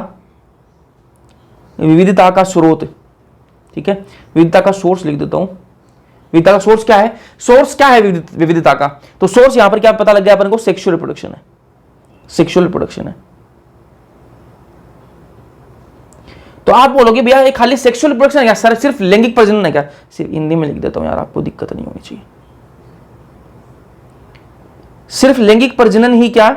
का स्रोत, ठीक है, विविधता का सोर्स लिख देता हूं। विविधता का सोर्स क्या है, सोर्स क्या है विविधता का, तो सोर्स यहां पर क्या पता लग गया अपन को, सेक्सुअल रिप्रोडक्शन है, सेक्सुअल रिप्रोडक्शन है। तो आप बोलोगे भैया ये खाली सेक्सुअल रिप्रोडक्शन है क्या सर, सिर्फ लैंगिक प्रजनन है क्या, सिर्फ हिंदी में लिख देता हूं यार, आपको दिक्कत नहीं होनी चाहिए। सिर्फ लैंगिक प्रजनन ही क्या,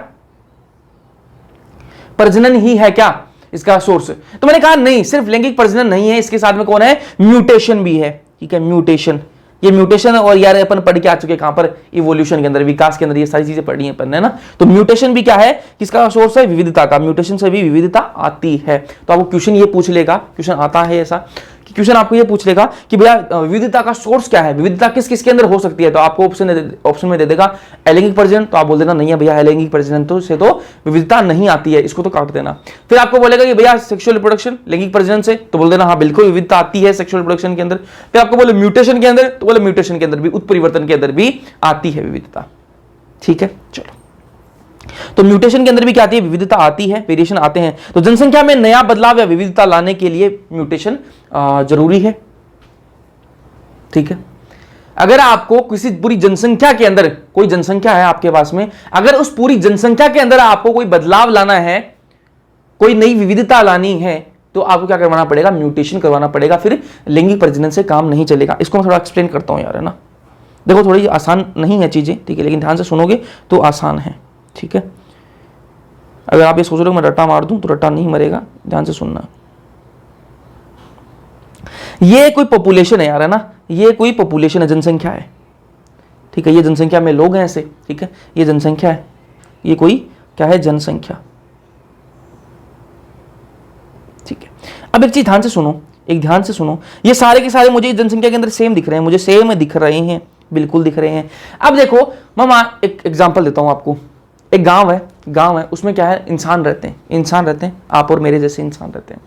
प्रजनन ही है क्या इसका सोर्स, तो मैंने कहा नहीं, सिर्फ लैंगिक प्रजनन नहीं है, इसके साथ में कौन है, म्यूटेशन भी है, ठीक है, म्यूटेशन। ये म्यूटेशन और यार अपन पढ़ के आ चुके कहां पर, इवोल्यूशन के अंदर, विकास के अंदर, ये सारी चीजें पढ़ी है अपन ने ना। तो म्यूटेशन भी क्या है, किसका सोर्स है, विविधता का। म्यूटेशन से भी विविधता आती है। तो आपको क्वेश्चन ये पूछ लेगा, क्वेश्चन आता है ऐसा कि क्वेश्चन आपको ये पूछ लेगा कि भैया विविधता का सोर्स क्या है, विविधता किस किस के अंदर हो सकती है, तो आपको ऑप्शन में दे देगा अलैंगिक प्रजनन, तो आप बोल देना नहीं है भैया अलैंगिक प्रजनन तो से तो विविधता नहीं आती है, इसको तो काट देना। फिर आपको बोलेगा कि भैया सेक्सुअल रिप्रोडक्शन लैंगिक प्रजनन से, तो बोल देना हाँ बिल्कुल विविधता आती है सेक्सुअल रिप्रोडक्शन के अंदर। फिर आपको बोले म्यूटेशन के अंदर, तो बोले म्यूटेशन के अंदर भी, उत्परिवर्तन के अंदर भी आती है विविधता, ठीक है। चलो, तो म्यूटेशन के अंदर भी क्या आती है, विविधता आती है, वेरिएशन आते हैं। तो जनसंख्या में नया बदलाव या विविधता लाने के लिए म्यूटेशन जरूरी है, ठीक है। अगर आपको किसी पूरी जनसंख्या के अंदर, कोई जनसंख्या है आपके पास में, अगर उस पूरी जनसंख्या के अंदर आपको कोई बदलाव लाना है, कोई नई विविधता लानी है, तो आपको क्या करवाना पड़ेगा, म्यूटेशन करवाना पड़ेगा, फिर लैंगिक प्रजनन से काम नहीं चलेगा। इसको मैं थोड़ा एक्सप्लेन करता हूं यार, है ना। देखो थोड़ी आसान नहीं है चीजें, ठीक है, लेकिन ध्यान से सुनोगे तो आसान है, ठीक है। अगर आप ये सोच रहे हो मैं रट्टा मार दूं, तो रट्टा नहीं मरेगा, ध्यान से सुनना। ये कोई पॉपुलेशन है यार, है ना, ये कोई पॉपुलेशन है, जनसंख्या है, ठीक है, ये जनसंख्या में लोग हैं ऐसे, ठीक है, ये जनसंख्या है, ये कोई क्या है, जनसंख्या, ठीक है। अब एक चीज ध्यान से सुनो, एक ध्यान से सुनो, ये सारे के सारे मुझे जनसंख्या के अंदर सेम दिख रहे हैं, मुझे सेम दिख रहे हैं, बिल्कुल दिख रहे हैं। अब देखो मैं एक एग्जांपल देता हूं आपको। एक गांव है, उसमें क्या है, इंसान रहते हैं, आप और मेरे जैसे इंसान रहते हैं।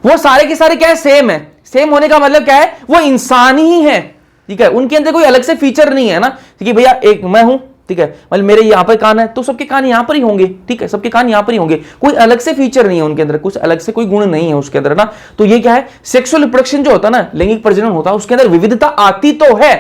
वो सारे के सारे क्या है, सेम है। सेम होने का मतलब क्या है, वो इंसान ही है, ठीक है, उनके अंदर कोई अलग से फीचर नहीं है ना, कि भैया एक मैं हूं, ठीक है, मतलब मेरे यहाँ पर कान है तो सबके कान यहाँ पर ही होंगे, ठीक है, सबके कान यहाँ पर ही होंगे, कोई अलग से फीचर नहीं है उनके अंदर, कुछ अलग से कोई गुण नहीं है उसके अंदर ना। तो ये क्या है, सेक्सुअल रिप्रोडक्शन जो होता है ना, लैंगिक प्रजनन होता है, उसके अंदर विविधता आती तो है,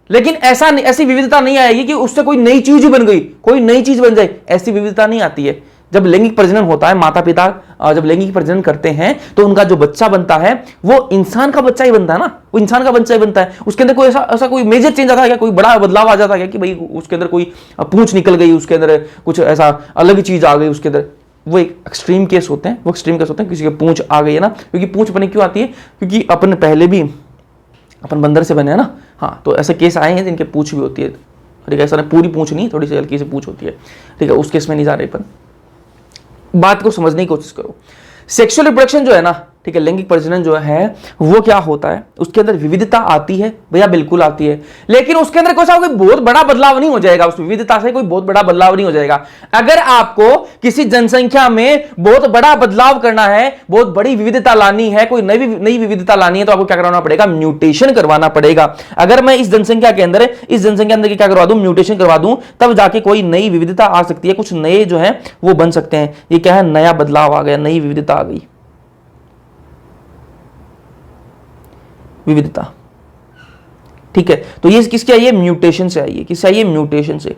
लेकिन ऐसी विविधता नहीं आएगी कि उससे कोई नई चीज बन गई, कोई नई चीज बन जाए, ऐसी विविधता नहीं आती है। जब लैंगिक प्रजनन होता है, माता पिता जब लैंगिक प्रजनन करते हैं तो उनका जो बच्चा बनता है वो इंसान का बच्चा ही बनता है ना, वो इंसान का बच्चा ही बनता है। उसके अंदर कोई ऐसा कोई मेजर चेंज आता है क्या, कोई बड़ा बदलाव आ जाता है क्या कि भाई उसके अंदर कोई पूंछ निकल गई, उसके अंदर कुछ ऐसा अलग चीज आ गई उसके अंदर? वो एक एक्सट्रीम केस होते हैं, वो एक्सट्रीम केस होते हैं, किसी के पूंछ आ गई है ना, क्योंकि पूंछ बने क्यों आती है, क्योंकि अपन पहले भी अपन बंदर से बने हैं ना। हाँ, तो ऐसे केस आए हैं जिनके पूंछ भी होती है, ठीक है, ऐसा पूरी पूंछ नहीं, थोड़ी सी हल्की सी पूंछ होती है, ठीक है, उस केस में नहीं जा रहे अपन। बात को समझने की कोशिश करो। सेक्सुअल रिप्रोडक्शन जो है ना, ठीक है, लैंगिक प्रजनन जो है वो क्या होता है, उसके अंदर विविधता आती है भैया, बिल्कुल आती है, लेकिन उसके अंदर कोई बहुत बड़ा बदलाव नहीं हो जाएगा, उस विविधता से कोई बहुत बड़ा बदलाव नहीं हो जाएगा। अगर आपको किसी जनसंख्या में बहुत बड़ा बदलाव करना है, बहुत बड़ी विविधता लानी है, कोई नई विविधता लानी है, तो आपको क्या करवाना पड़ेगा, म्यूटेशन करवाना पड़ेगा। अगर मैं इस जनसंख्या के अंदर क्या करवा दूं, म्यूटेशन करवा दूं, तब जाके कोई नई विविधता आ सकती है, कुछ नए जो है वो बन सकते हैं। ये क्या है, नया बदलाव आ गया, नई विविधता आ गई, विविधता, ठीक है। तो ये किसके आई है, म्यूटेशन से आई है, किससे आई है, म्यूटेशन से,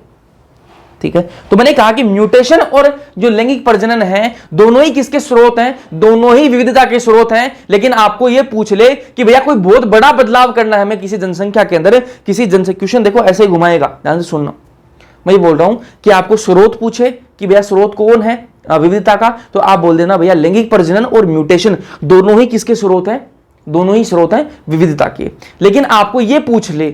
ठीक है। तो मैंने कहा कि म्यूटेशन और जो लैंगिक प्रजनन है दोनों ही किसके स्रोत हैं, दोनों ही विविधता के स्रोत हैं। लेकिन आपको यह पूछ ले कि भैया कोई बहुत बड़ा बदलाव करना है हमें किसी जनसंख्या के अंदर, किसी जनसंख्या, क्वेश्चन देखो ऐसे ही घुमाएगा, ध्यान से सुनना, मैं ये बोल रहा हूं कि आपको स्रोत पूछे कि भैया स्रोत कौन है विविधता का, तो आप बोल देना भैया लैंगिक प्रजनन और म्यूटेशन दोनों ही किसके स्रोत हैं, दोनों ही स्रोत हैं विविधता के। लेकिन आपको यह पूछ ले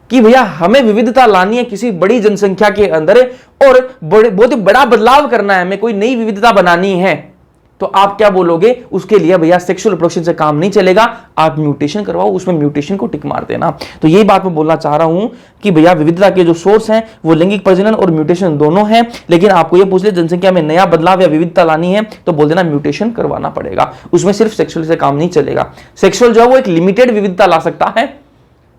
कि भैया हमें विविधता लानी है किसी बड़ी जनसंख्या के अंदर और बहुत ही बड़ा बदलाव करना है, हमें कोई नई विविधता बनानी है, तो आप क्या बोलोगे, उसके लिए भैया सेक्सुअल रिप्रोडक्शन से काम नहीं चलेगा, आप म्यूटेशन करवाओ, उसमें म्यूटेशन को टिक मार देना। तो यही बात मैं बोलना चाह रहा हूं कि भैया विविधता के जो सोर्स हैं वो लैंगिक प्रजनन और म्यूटेशन दोनों हैं। लेकिन आपको यह पूछ ले जनसंख्या में नया बदलाव या विविधता लानी है, तो बोल देना म्यूटेशन करवाना पड़ेगा, उसमें सिर्फ सेक्सुअल से काम नहीं चलेगा। सेक्सुअल जो है वो एक लिमिटेड विविधता ला सकता है,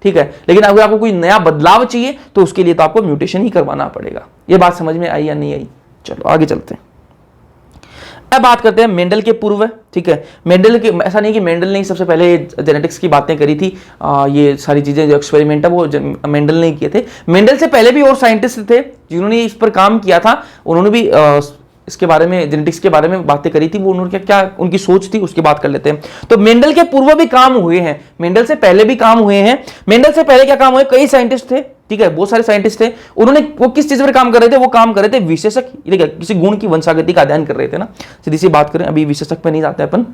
ठीक है, लेकिन अगर आपको कोई नया बदलाव चाहिए तो उसके लिए तो आपको म्यूटेशन ही करवाना पड़ेगा। यह बात समझ में आई या नहीं आई? चलो आगे चलते हैं। अब बात करते हैं मेंडल के पूर्व, ठीक है। मेंडल के, ऐसा नहीं कि मेंडल ने सबसे पहले जेनेटिक्स की बातें करी थी, ये सारी चीजें जो एक्सपेरिमेंट है वो मेंडल ने किए थे। मेंडल से पहले भी और साइंटिस्ट थे जिन्होंने इस पर काम किया था, उन्होंने भी इसके बारे में, जेनेटिक्स के बारे में बातें करी थी। वो उन्होंने क्या उनकी सोच थी उसकी बात कर लेते हैं। तो मेंडल के पूर्व भी काम हुए हैं, मेंडल से पहले भी काम हुए हैं। मेंडल से पहले क्या काम हुए, कई साइंटिस्ट थे, ठीक है, बहुत सारे साइंटिस्ट थे। उन्होंने वो किस चीज पर काम कर रहे थे, वो काम कर रहे थे विशेषक, किसी गुण की वंशागति का अध्ययन कर रहे थे ना, सीधी सी बात करें, अभी विशेषक पे नहीं जाते अपन,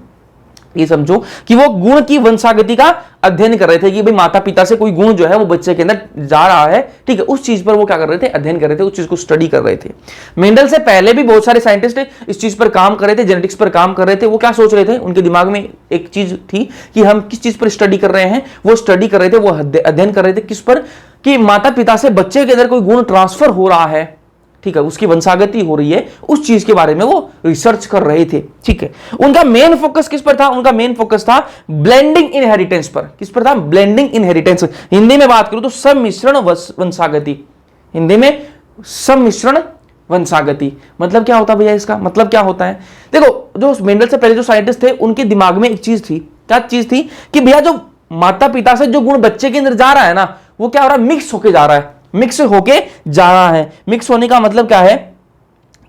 ये समझो कि वो गुण की वंशागति का अध्ययन कर रहे थे कि भाई माता पिता से कोई गुण जो है वो बच्चे के अंदर जा रहा है, ठीक है, उस चीज पर वो क्या कर रहे थे, अध्ययन कर रहे थे, उस चीज को स्टडी कर रहे थे। मेंडल से पहले भी बहुत सारे साइंटिस्ट इस चीज पर काम कर रहे थे, जेनेटिक्स पर काम कर रहे थे। वो क्या सोच रहे थे, उनके दिमाग में एक चीज थी कि हम किस चीज पर स्टडी कर रहे हैं, वो स्टडी कर रहे थे, वो अध्ययन कर रहे थे किस पर, कि माता पिता से बच्चे के अंदर कोई गुण ट्रांसफर हो रहा है, ठीक है, उसकी वंशागति हो रही है, उस चीज के बारे में वो रिसर्च कर रहे थे, ठीक है। उनका मेन फोकस किस पर था, उनका मेन फोकस था ब्लेंडिंग इनहेरिटेंस पर। किस पर था, ब्लेंडिंग इनहेरिटेंस। हिंदी में बात करूं तो सम्मिश्रण वंशागति, हिंदी में सम्मिश्रण वंशागति मतलब क्या होता है भैया, इसका मतलब क्या होता है? देखो, जो मेंडल से पहले जो साइंटिस्ट थे उनके दिमाग में एक चीज थी, क्या चीज थी, कि भैया जो माता पिता से जो गुण बच्चे के अंदर जा रहा है ना, वो क्या हो रहा है, मिक्स होके जा रहा है, मिक्स होके जा रहा है। मिक्स होने का मतलब क्या है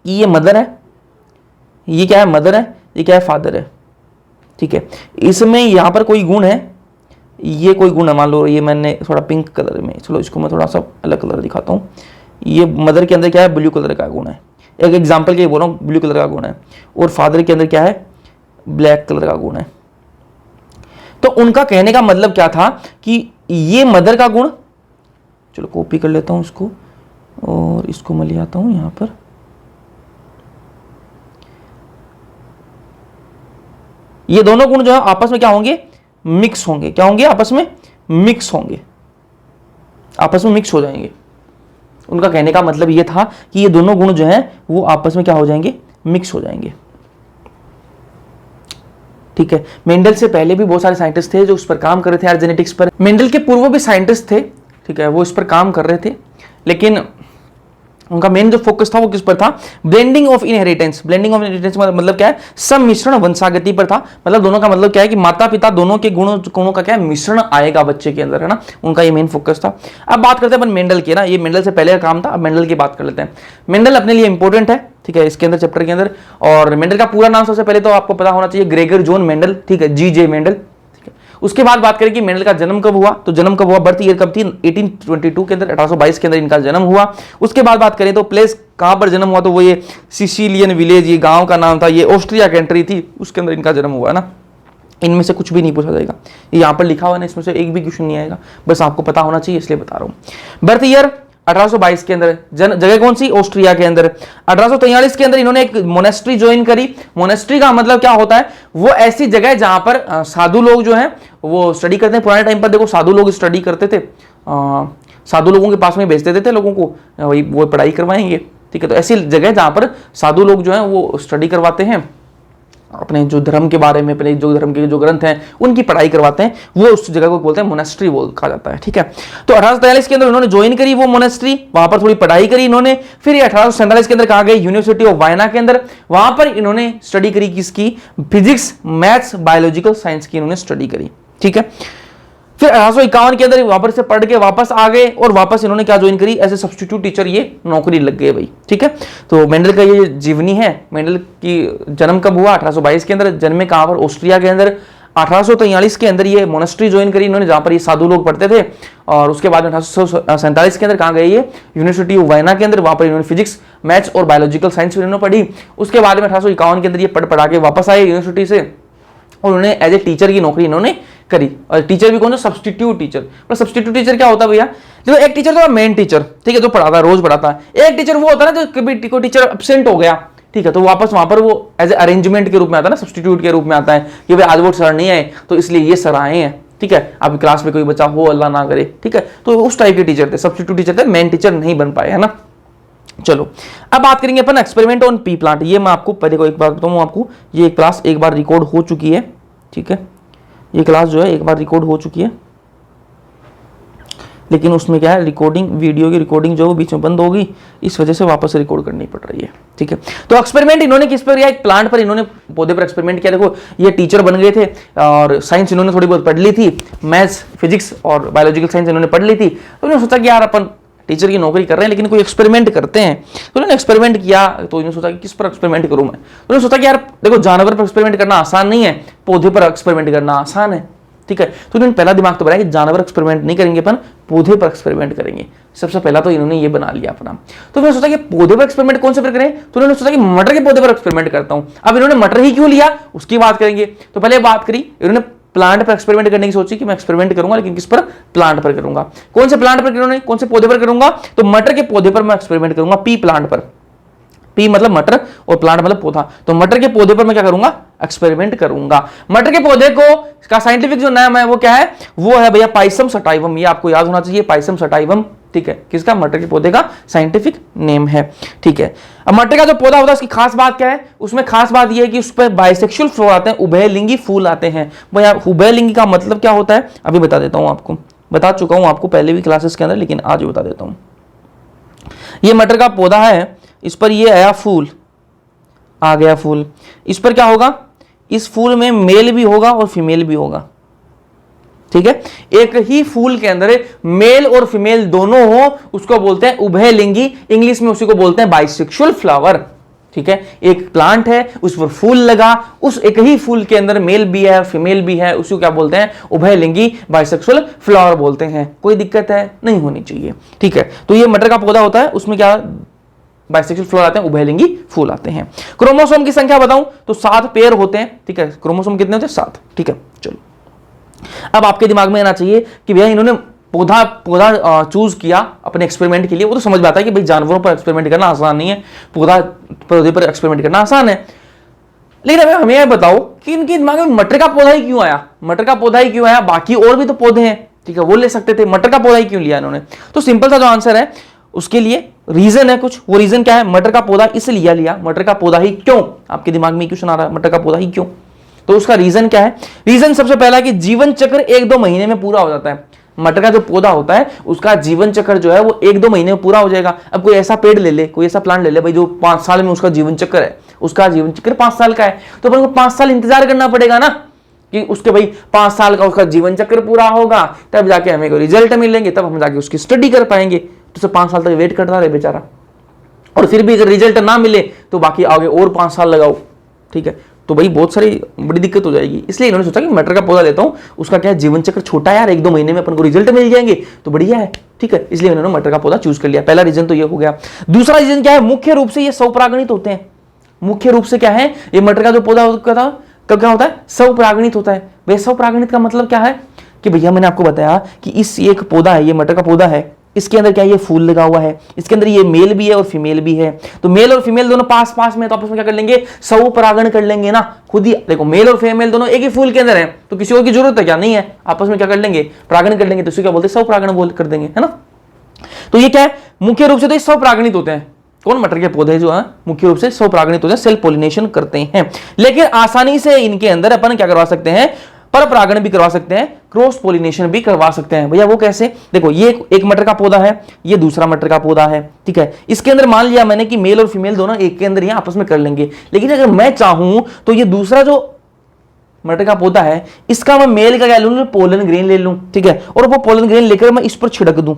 कि ये मदर है, ये क्या है, मदर है, ये क्या है, फादर है, ठीक है। इसमें यहां पर कोई गुण है, ये कोई गुण है, मान लो ये मैंने थोड़ा पिंक कलर में, चलो इसको मैं थोड़ा सा अलग कलर दिखाता हूं। ये मदर के अंदर क्या है, ब्लू कलर का गुण है, एक एग्जाम्पल के लिए बोल रहा हूं, ब्लू कलर का गुण है, और फादर के अंदर क्या है, ब्लैक कलर का गुण है। तो उनका कहने का मतलब क्या था कि ये मदर का गुण, चलो कॉपी कर लेता हूं इसको और इसको मैं ले आता हूं यहां पर, ये दोनों गुण जो है आपस में क्या होंगे, मिक्स होंगे। क्या होंगे, आपस में मिक्स होंगे, आपस में मिक्स हो जाएंगे। उनका कहने का मतलब ये था कि ये दोनों गुण जो हैं वो आपस में क्या हो जाएंगे, मिक्स हो जाएंगे, ठीक है। मेंडल से पहले भी बहुत सारे साइंटिस्ट थे जो उस पर काम कर रहे थे, जेनेटिक्स पर। मेंडल के पूर्व भी साइंटिस्ट थे, ठीक है, वो इस पर काम कर रहे थे। लेकिन उनका मेन जो फोकस था वो किस पर था, blending of inheritance. Blending of inheritance मतलब क्या है, सम्मिश्रण वंशागति पर था। मतलब दोनों का मतलब क्या है कि माता पिता दोनों के गुणों का क्या है, मिश्रण आएगा बच्चे के अंदर, है ना, उनका ये मेन फोकस था। अब बात करते हैं अपन मेंडल की, ना ये मेंडल से पहले का काम था, अब मेंडल की बात कर लेते हैं। मेंडल अपने लिए इंपॉर्टेंट है, ठीक है, इसके अंदर चैप्टर के अंदर। और मेंडल का पूरा नाम सबसे पहले तो आपको पता होना चाहिए, ग्रेगर जॉन मेंडल, ठीक है, जी.जे. मेंडल। उसके बाद बात करें कि मेंडल का जन्म कब हुआ, तो जन्म कब हुआ, बर्थ ईयर कब थी, 1822 के अंदर, 1822 के अंदर इनका जन्म हुआ। उसके बाद बात करें तो प्लेस कहां पर जन्म हुआ, तो वो ये सिसिलियन विलेज, ये गांव का नाम था, ये ऑस्ट्रिया कंट्री थी, उसके अंदर इनका जन्म हुआ, ना। इनमें से कुछ भी नहीं पूछा जाएगा, ये यहां पर लिखा हुआ ना, इसमें से एक भी क्वेश्चन नहीं आएगा, बस आपको पता होना चाहिए इसलिए बता रहा हूं। बर्थ ईयर 1822 के अंदर, जगह कौन सी, ऑस्ट्रिया के अंदर। 1843 के अंदर इन्होंने एक मोनेस्ट्री ज्वाइन करी। मोनेस्ट्री का मतलब क्या होता है, वो ऐसी जगह है जहां पर साधु लोग जो हैं वो स्टडी करते हैं। पुराने टाइम पर देखो साधु लोग स्टडी करते थे, साधु लोगों के पास में भेज देते थे लोगों को, वही वो पढ़ाई करवाएंगे, ठीक है। तो ऐसी जगह जहां पर साधु लोग जो हैं वो स्टडी करवाते हैं, अपने जो धर्म के बारे में, अपने जो धर्म के जो ग्रंथ हैं उनकी पढ़ाई करवाते हैं, वो उस जगह को बोलते हैं मोनेस्ट्री कहा जाता है, ठीक है। तो 1843 के अंदर उन्होंने ज्वाइन करी वो मोनेस्ट्री, वहां पर थोड़ी पढ़ाई करी इन्होंने। फिर 1847 के अंदर कहा गया यूनिवर्सिटी ऑफ वायना के अंदर, वहां पर इन्होंने स्टडी करी किसकी, फिजिक्स, मैथ्स, बायोलॉजिकल साइंस की इन्होंने स्टडी करी, ठीक है। फिर 1851 के अंदर वापस से पढ़ के वापस आ गए और वापस इन्होंने क्या ज्वाइन करी, एज ए सब्स्टिट्यूट टीचर, ये नौकरी लग गई भाई, ठीक है। तो मेंडल का ये जीवनी है। मेंडल की जन्म कब हुआ, 1822 के अंदर, जन्मे कहां पर, ऑस्ट्रिया के अंदर। 1843 के अंदर ये मोनेस्ट्री ज्वाइन करी इन्होंने, जहां पर ये साधु लोग पढ़ते थे। और उसके बाद 1847 के अंदर कहां गए, ये यूनिवर्सिटी ऑफ वायना के अंदर, वहां पर इन्होंने फिजिक्स, मैथ्स और बायोलॉजिकल साइंस इन्होंने पढ़ी। उसके बाद में 1851 के अंदर ये पढ़ा के वापस आए यूनिवर्सिटी से, और उन्होंने एज ए टीचर की नौकरी इन्होंने करी। और टीचर भी कौन सा, सब्स्टिट्यूट टीचर। पर सब्स्टिट्यूट टीचर क्या होता है भैया, जो एक टीचर तो मेन टीचर, ठीक है, जो पढ़ाता है, रोज पढ़ाता है। एक टीचर वो होता है ना, जो कभी कोई टीचर एब्सेंट हो गया, ठीक है, तो वापस वहां पर वो एज ए अरेंजमेंट के रूप में आता है ना, सब्स्टिट्यूट के रूप में आता है कि भाई आज वो सर नहीं आए तो इसलिए ये सर आए हैं, ठीक है। आपकी क्लास में कोई बच्चा हो, अल्लाह ना करे, ठीक है, तो उस टाइप के टीचर थे, सब्स्टिट्यूट टीचर थे, मेन टीचर नहीं बन पाए, है ना। चलो अब बात करेंगे अपन एक्सपेरिमेंट ऑन पी प्लांट। ये मैं आपको पहले को एक बार बताऊं, आपको ये क्लास एक बार रिकॉर्ड हो चुकी है, ठीक है, ये क्लास जो है एक बार रिकॉर्ड हो चुकी है, लेकिन उसमें क्या है, रिकॉर्डिंग, वीडियो की रिकॉर्डिंग जो बीच में बंद होगी, इस वजह से वापस रिकॉर्ड करनी पड़ रही है, ठीक है। तो एक्सपेरिमेंट इन्होंने किस पर किया, एक प्लांट पर इन्होंने पौधे पर एक्सपेरिमेंट किया। देखो ये टीचर बन गए थे और साइंस इन्होंने थोड़ी बहुत पढ़ ली थी, मैथ्स, फिजिक्स और बायोलॉजिकल साइंस इन्होंने पढ़ ली थी। तो उन्होंने सोचा कि यार अपन टीचर की नौकरी कर रहे हैं लेकिन कोई एक्सपेरिमेंट करते हैं। तो उन्होंने एक्सपेरिमेंट किया, तो इन्होंने सोचा कि किस पर एक्सपेरिमेंट करूं मैं। तो उन्होंने सोचा कि यार देखो जानवर पर एक्सपेरिमेंट करना आसान नहीं है, पौधे पर एक्सपेरिमेंट करना आसान है, ठीक है। तो इन्होंने पहला दिमाग तो बनाया कि जानवर एक्सपेरिमेंट नहीं करेंगे, अपन पौधे पर एक्सपेरिमेंट करेंगे। सबसे पहला तो इन्होंने ये बना लिया अपना। तो उन्होंने सोचा कि पौधे पर एक्सपेरिमेंट कौन से पर करें, तो उन्होंने सोचा कि मटर के पौधे पर एक्सपेरिमेंट करता हूं। अब इन्होंने मटर ही क्यों लिया उसकी बात करेंगे। तो पहले बात करी, इन्होंने प्लांट पर एक्सपेरिमेंट करने की सोची कि मैं एक्सपेरिमेंट करूंगा, लेकिन किस पर, प्लांट पर करूंगा। कौन से प्लांट पर करूंगा, कौन से पौधे पर करूंगा, तो मटर के पौधे पर मैं एक्सपेरिमेंट करूंगा, पी प्लांट पर। पी मतलब मटर और प्लांट मतलब पौधा, तो मटर के पौधे पर मैं क्या करूंगा, एक्सपेरिमेंट करूंगा। मटर के पौधे को का साइंटिफिक जो नाम है वो क्या है, वो है भैया पाइसम सटाइवम। ये आपको याद होना चाहिए, पाइसम सटाइवम, ठीक है, किसका, मटर के पौधे का साइंटिफिक नेम है, ठीक है। अब मटर का जो पौधा होता है उसकी खास बात क्या है, उसमें खास बात यह है कि उस पर बाइसेक्सुअल फ्लावर आते हैं, उभयलिंगी फूल आते हैं। भैया उभयलिंगी का मतलब क्या होता है, अभी बता देता हूं आपको, बता चुका हूं आपको पहले भी क्लासेस के अंदर, लेकिन आज बता देता हूं। ये मटर का पौधा है, इस पर ये आया फूल, आ गया फूल, इस पर क्या होगा, इस फूल में मेल भी होगा और फीमेल भी होगा, ठीक है। एक ही फूल के अंदर मेल और फीमेल दोनों हो, उसको बोलते हैं उभयलिंगी, इंग्लिश में उसी को बोलते हैं बाइसेक्सुअल फ्लावर, ठीक है। एक प्लांट है, उस पर फूल लगा, उस एक ही फूल के अंदर मेल भी है फीमेल भी है, उसी को क्या बोलते हैं, उभयलिंगी बाइसेक्सुअल फ्लावर बोलते हैं। कोई दिक्कत है, नहीं होनी चाहिए, ठीक है। तो ये मटर का पौधा होता है, उसमें क्या बाइसेक्सुअल फ्लावर आते हैं, उभयलिंगी फूल आते हैं। क्रोमोसोम की संख्या बताऊं तो 7 पेयर होते हैं, ठीक है। क्रोमोसोम कितने होते हैं, 7, ठीक है। चलो अब आपके दिमाग में आना चाहिए कि भैया इन्होंने पौधा चूज किया अपने एक्सपेरिमेंट के लिए, वो तो समझ में आता है कि भाई जानवरों पर एक्सपेरिमेंट करना आसान नहीं है, पौधे पर एक्सपेरिमेंट करना आसान है। लेकिन हमें यह बताओ कि इनके दिमाग में मटर का पौधा ही क्यों आया, मटर का पौधा ही क्यों आया, बाकी और भी तो पौधे हैं, ठीक है, वो ले सकते थे, मटर का पौधा ही क्यों लिया इन्होंने। तो सिंपल सा जो आंसर है उसके लिए रीजन है कुछ, वो रीजन क्या है, मटर का पौधा इसलिए लिया, मटर का पौधा ही क्यों, आपके दिमाग में क्वेश्चन आ रहा है, मटर का पौधा ही क्यों, तो उसका रीजन क्या है। रीजन सबसे पहला कि जीवन चक्र 1-2 महीने में पूरा हो जाता है। मटर का जो पौधा होता है उसका जीवन चक्र जो है वो 1-2 महीने में पूरा हो जाएगा। अब कोई ऐसा पेड़ ले ले, कोई ऐसा प्लांट ले ले भाई जो 5 साल में उसका जीवन चक्र है, उसका जीवन चक्र 5 साल का है, तो अपन को 5 साल इंतजार करना पड़ेगा ना कि उसके भाई 5 साल का उसका जीवन चक्र पूरा होगा, तब जाके हमें कोई रिजल्ट मिलेंगे, तब हम जाके उसकी स्टडी कर पाएंगे। तो 5 साल तक वेट करता रहे बेचारा, और फिर भी अगर रिजल्ट ना मिले तो बाकी आगे और 5 साल लगाओ, ठीक है, तो भाई बहुत सारी बड़ी दिक्कत हो जाएगी। इसलिए इन्होंने सोचा कि मटर का पौधा लेता हूं, उसका क्या है जीवन चक्र छोटा है यार, 1-2 महीने में अपन को रिजल्ट मिल जाएंगे तो बढ़िया है, ठीक है, इसलिए इन्होंने मटर का पौधा चूज कर लिया। पहला रीजन तो ये हो गया। दूसरा रीजन क्या है, मुख्य रूप से ये स्वपरागणित होते हैं। मुख्य रूप से क्या है, ये मटर का जो पौधा होता कब क्या होता है, स्वपरागणित होता है। भाई स्वपरागणित का मतलब क्या है कि भैया मैंने आपको बताया कि इस एक पौधा है, ये मटर का पौधा है, इसके अंदर क्या ये फूल लगा हुआ है, इसके अंदर ये मेल भी है और फीमेल भी है, तो मेल और फीमेल दोनों पास पास में, तो आपस में क्या कर लेंगे, स्वपरागण कर लेंगे ना खुद ही। देखो मेल और फीमेल दोनों एक ही फूल के अंदर है, तो किसी और की जरूरत है क्या, नहीं है, आपस में क्या कर लेंगे, परागण कर लेंगे, तो इसे क्या बोलते हैं, स्वपरागण बोल कर देंगे, है ना। तो ये क्या है, मुख्य रूप से तो ये स्वपरागणित होते हैं। कौन, मटर के पौधे जो है मुख्य रूप से स्वपरागणित होते हैं, सेल्फ पॉलिनेशन करते हैं। लेकिन आसानी से इनके अंदर अपन क्या करवा सकते हैं, पर परागण भी करवा सकते हैं, क्रॉस पॉलिनेशन भी करवा सकते हैं। भैया वो कैसे, देखो ये एक मटर का पौधा है, ये दूसरा मटर का पौधा है, ठीक है, इसके अंदर मान लिया मैंने कि मेल और फीमेल दोनों एक के अंदर ही आपस में कर लेंगे। लेकिन अगर मैं चाहूं तो ये दूसरा जो मटर का पौधा है इसका मैं मेल का क्या लूं, पोलन ग्रेन ले लूं, ठीक है, और वो पोलन ग्रेन लेकर मैं इस पर छिड़क दूं,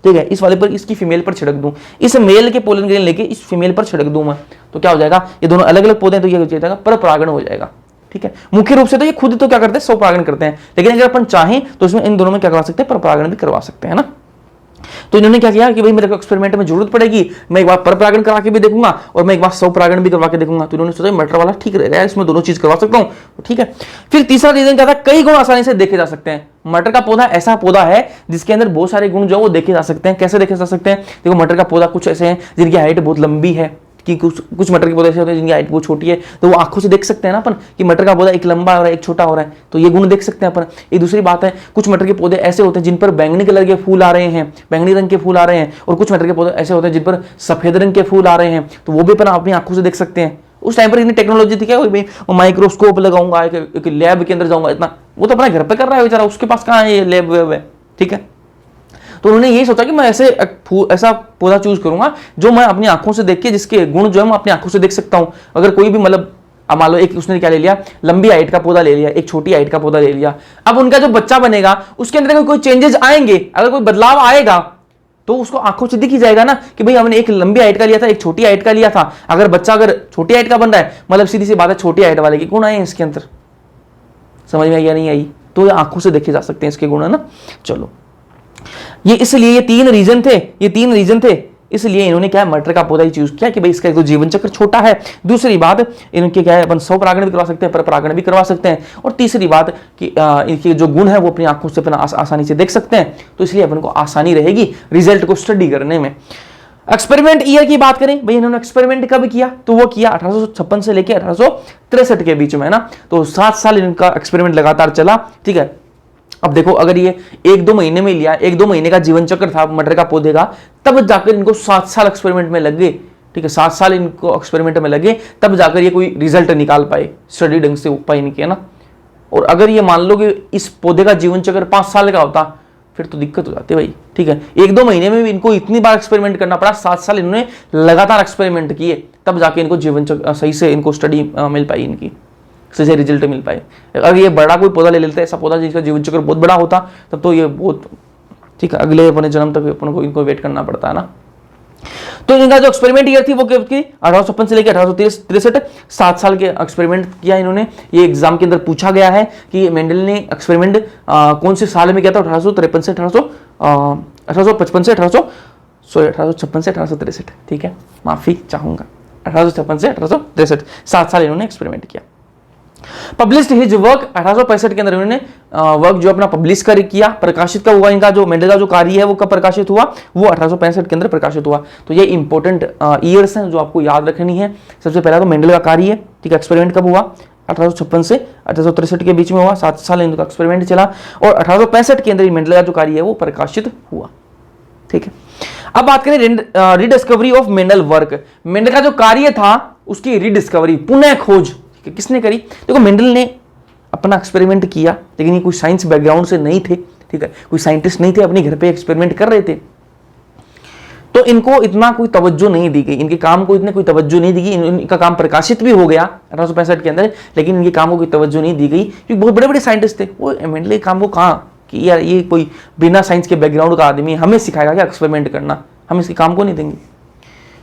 ठीक है, इस वाले पर इसकी फीमेल पर छिड़क दूं, इस मेल के पोलन ग्रेन लेके इस फीमेल पर छिड़क दूं मैं, तो क्या हो जाएगा, ये दोनों अलग अलग पौधे हैं, तो ये हो जाएगा पर परागण हो जाएगा, ठीक है। मुख्य रूप से तो ये खुद तो क्या करते हैं, स्वपरागण करते हैं, लेकिन अगर अपन चाहें तो इसमें इन दोनों में क्या करवा सकते हैं, पर परागण भी करवा सकते हैं ना। तो इन्होंने क्या किया कि भाई मेरे को एक्सपेरिमेंट में जरूरत पड़ेगी, मैं एक बार पर परागण करा के भी देखूंगा और मैं एक बार स्वपरागण भी करवा के देखूंगा, तो इन्होंने सोचा मटर वाला ठीक रहेगा, इसमें दोनों चीज करवा सकता हूं, ठीक है। फिर तीसरा रीजन क्या था, कई गुण आसानी से देखे जा सकते हैं। मटर का पौधा ऐसा पौधा है जिसके अंदर बहुत सारे गुण जो वो देखे जा सकते हैं। कैसे देखे जा सकते हैं, देखो मटर का पौधा कुछ ऐसे हैं जिनकी हाइट बहुत लंबी है, कि कुछ मटर के पौधे ऐसे होते हैं जिनकी हाइट बहुत छोटी है, तो वो आंखों से देख सकते हैं ना अपन कि मटर का पौधा एक लंबा हो रहा है एक छोटा हो रहा है, तो ये गुण देख सकते हैं अपन। एक दूसरी बात है, कुछ मटर के पौधे ऐसे होते हैं जिन पर बैंगनी कलर के फूल आ रहे हैं, बैंगनी रंग के फूल आ रहे हैं, और कुछ मटर के पौधे ऐसे होते हैं जिन पर सफेद रंग के फूल आ रहे हैं, तो वो भी अपन अपनी आंखों से देख सकते हैं। उस टाइम पर इतनी टेक्नोलॉजी थी क्या, माइक्रोस्कोप लगाऊंगा, एक लैब के अंदर जाऊंगा, इतना वो तो अपने घर पे कर रहा है बेचारा, उसके पास कहाँ है ये लैब वेब है, ठीक है। तो उन्होंने यही सोचा कि मैं ऐसा पौधा चूज करूंगा जो मैं अपनी आंखों से देख के, जिसके गुण जो है मैं अपनी आंखों से देख सकता हूं। अगर कोई भी मतलब मान लो एक उसने क्या ले लिया, लंबी हाइट का पौधा ले लिया, एक छोटी हाइट का पौधा ले लिया, अब उनका जो बच्चा बनेगा उसके अंदर कोई चेंजेस आएंगे, अगर कोई बदलाव आएगा तो उसको आंखों से दिख ही जाएगा ना कि भाई हमने एक लंबी हाइट का लिया था, एक छोटी हाइट का लिया था। अगर बच्चा अगर छोटी हाइट का बन रहा है, मतलब सीधी सी बात है छोटी हाइट वाले के गुण आए इसके अंदर, समझ में आई या नहीं आई, तो ये आंखों से देखे जा सकते हैं इसके गुण, है ना। चलो ये इसलिए ये तीन रीजन थे, इसलिए इन्होंने क्या है मटर का पौधा ही चूज किया कि भाई इसका एक तो जीवन चक्र छोटा है, दूसरी बात इनके क्या है अपन स्वपरागण भी करवा सकते हैं, पर परागण भी करवा सकते हैं, और तीसरी बात कि इनके जो गुण है वो अपनी आंखों से अपन आसानी से देख सकते हैं, तो इसलिए अपन को आसानी रहेगी रिजल्ट को स्टडी करने में। एक्सपेरिमेंट ईयर की बात करें, भाई इन्होंने एक्सपेरिमेंट कब किया, तो वो किया 1856 से लेकर 1863 के बीच में, है ना। तो 7 साल इनका एक्सपेरिमेंट लगातार चला, ठीक है। अब देखो अगर ये 1-2 महीने में लिया, 1-2 महीने का जीवन चक्र था मटर का पौधे का, तब जाकर इनको 7 साल एक्सपेरिमेंट में लग गए, ठीक है, 7 साल इनको एक्सपेरिमेंट में लगे, तब जाकर ये कोई रिजल्ट निकाल पाए, स्टडी ढंग से हो पाए इनके, है ना। और अगर ये मान लो कि इस पौधे का जीवन चक्र 5 साल का होता, फिर तो दिक्कत हो जाती है भाई, ठीक है। 1-2 महीने में भी इनको इतनी बार एक्सपेरिमेंट करना पड़ा, 7 साल इन्होंने लगातार एक्सपेरिमेंट किए, तब जाके इनको जीवन चक्र सही से इनको स्टडी मिल पाई, इनकी सही से रिजल्ट मिल पाए। अगर ये बड़ा कोई पौधा ले लेते हैं, ऐसा पौधा जिसका जीवन चक्र बहुत बड़ा होता, तब तो ये बहुत, ठीक है, अगले अपने जन्म तक अपन को इनको वेट करना पड़ता है ना। तो इनका जो एक्सपेरिमेंट ईयर थी वो क्या थी, 1856 से लेकर 1863, 7 साल के एक्सपेरिमेंट किया इन्होंने। ये एग्जाम के अंदर पूछा गया है कि मेंडल ने एक्सपेरिमेंट कौन से साल में किया था, 1856 से 1863, ठीक है, माफी चाहूंगा, 1856 से 1863, 7 साल इन्होंने एक्सपेरिमेंट किया। पब्लिश्ड हिज वर्क 1865 के अंदर इन्होंने वर्क जो अपना पब्लिश कर किया, प्रकाशित कब हुआ इनका जो मेंडल का जो कार्य है वो कब प्रकाशित हुआ, वो 1865 के अंदर प्रकाशित हुआ। तो ये इंपॉर्टेंट ईयर्स हैं जो आपको याद रखनी है। सबसे पहला तो मेंडल का कार्य, ठीक है, एक्सपेरिमेंट कब हुआ, 1856 से 1863 के बीच में हुआ, 7 साल इनका एक्सपेरिमेंट चला, और 1865 के अंदर मेंडल का जो कार्य है वो प्रकाशित हुआ, ठीक है। अब बात करें rediscovery of Mendel work, Mendel का जो कार्य था उसकी रिडिस्कवरी, पुनः खोज किसने करी। देखो मेंडल ने अपना एक्सपेरिमेंट किया, लेकिन ये कोई साइंस बैकग्राउंड से नहीं थे, ठीक है, कोई साइंटिस्ट नहीं थे, अपने घर पे एक्सपेरिमेंट कर रहे थे। तो इनको इतना कोई तवज्जो नहीं दी गई, इनके काम को इतने कोई तवज्जो नहीं दी गई। इनका काम प्रकाशित भी हो गया 1865 के अंदर, लेकिन इनके काम को कोई तवज्जो नहीं दी गई, क्योंकि बहुत बड़े बड़े साइंटिस्ट थे। वो मेंडल के काम को कहाँ कि यार ये कोई बिना साइंस के बैकग्राउंड का आदमी हमें सिखाएगा क्या एक्सपेरिमेंट करना, हम इसके काम को नहीं देंगे।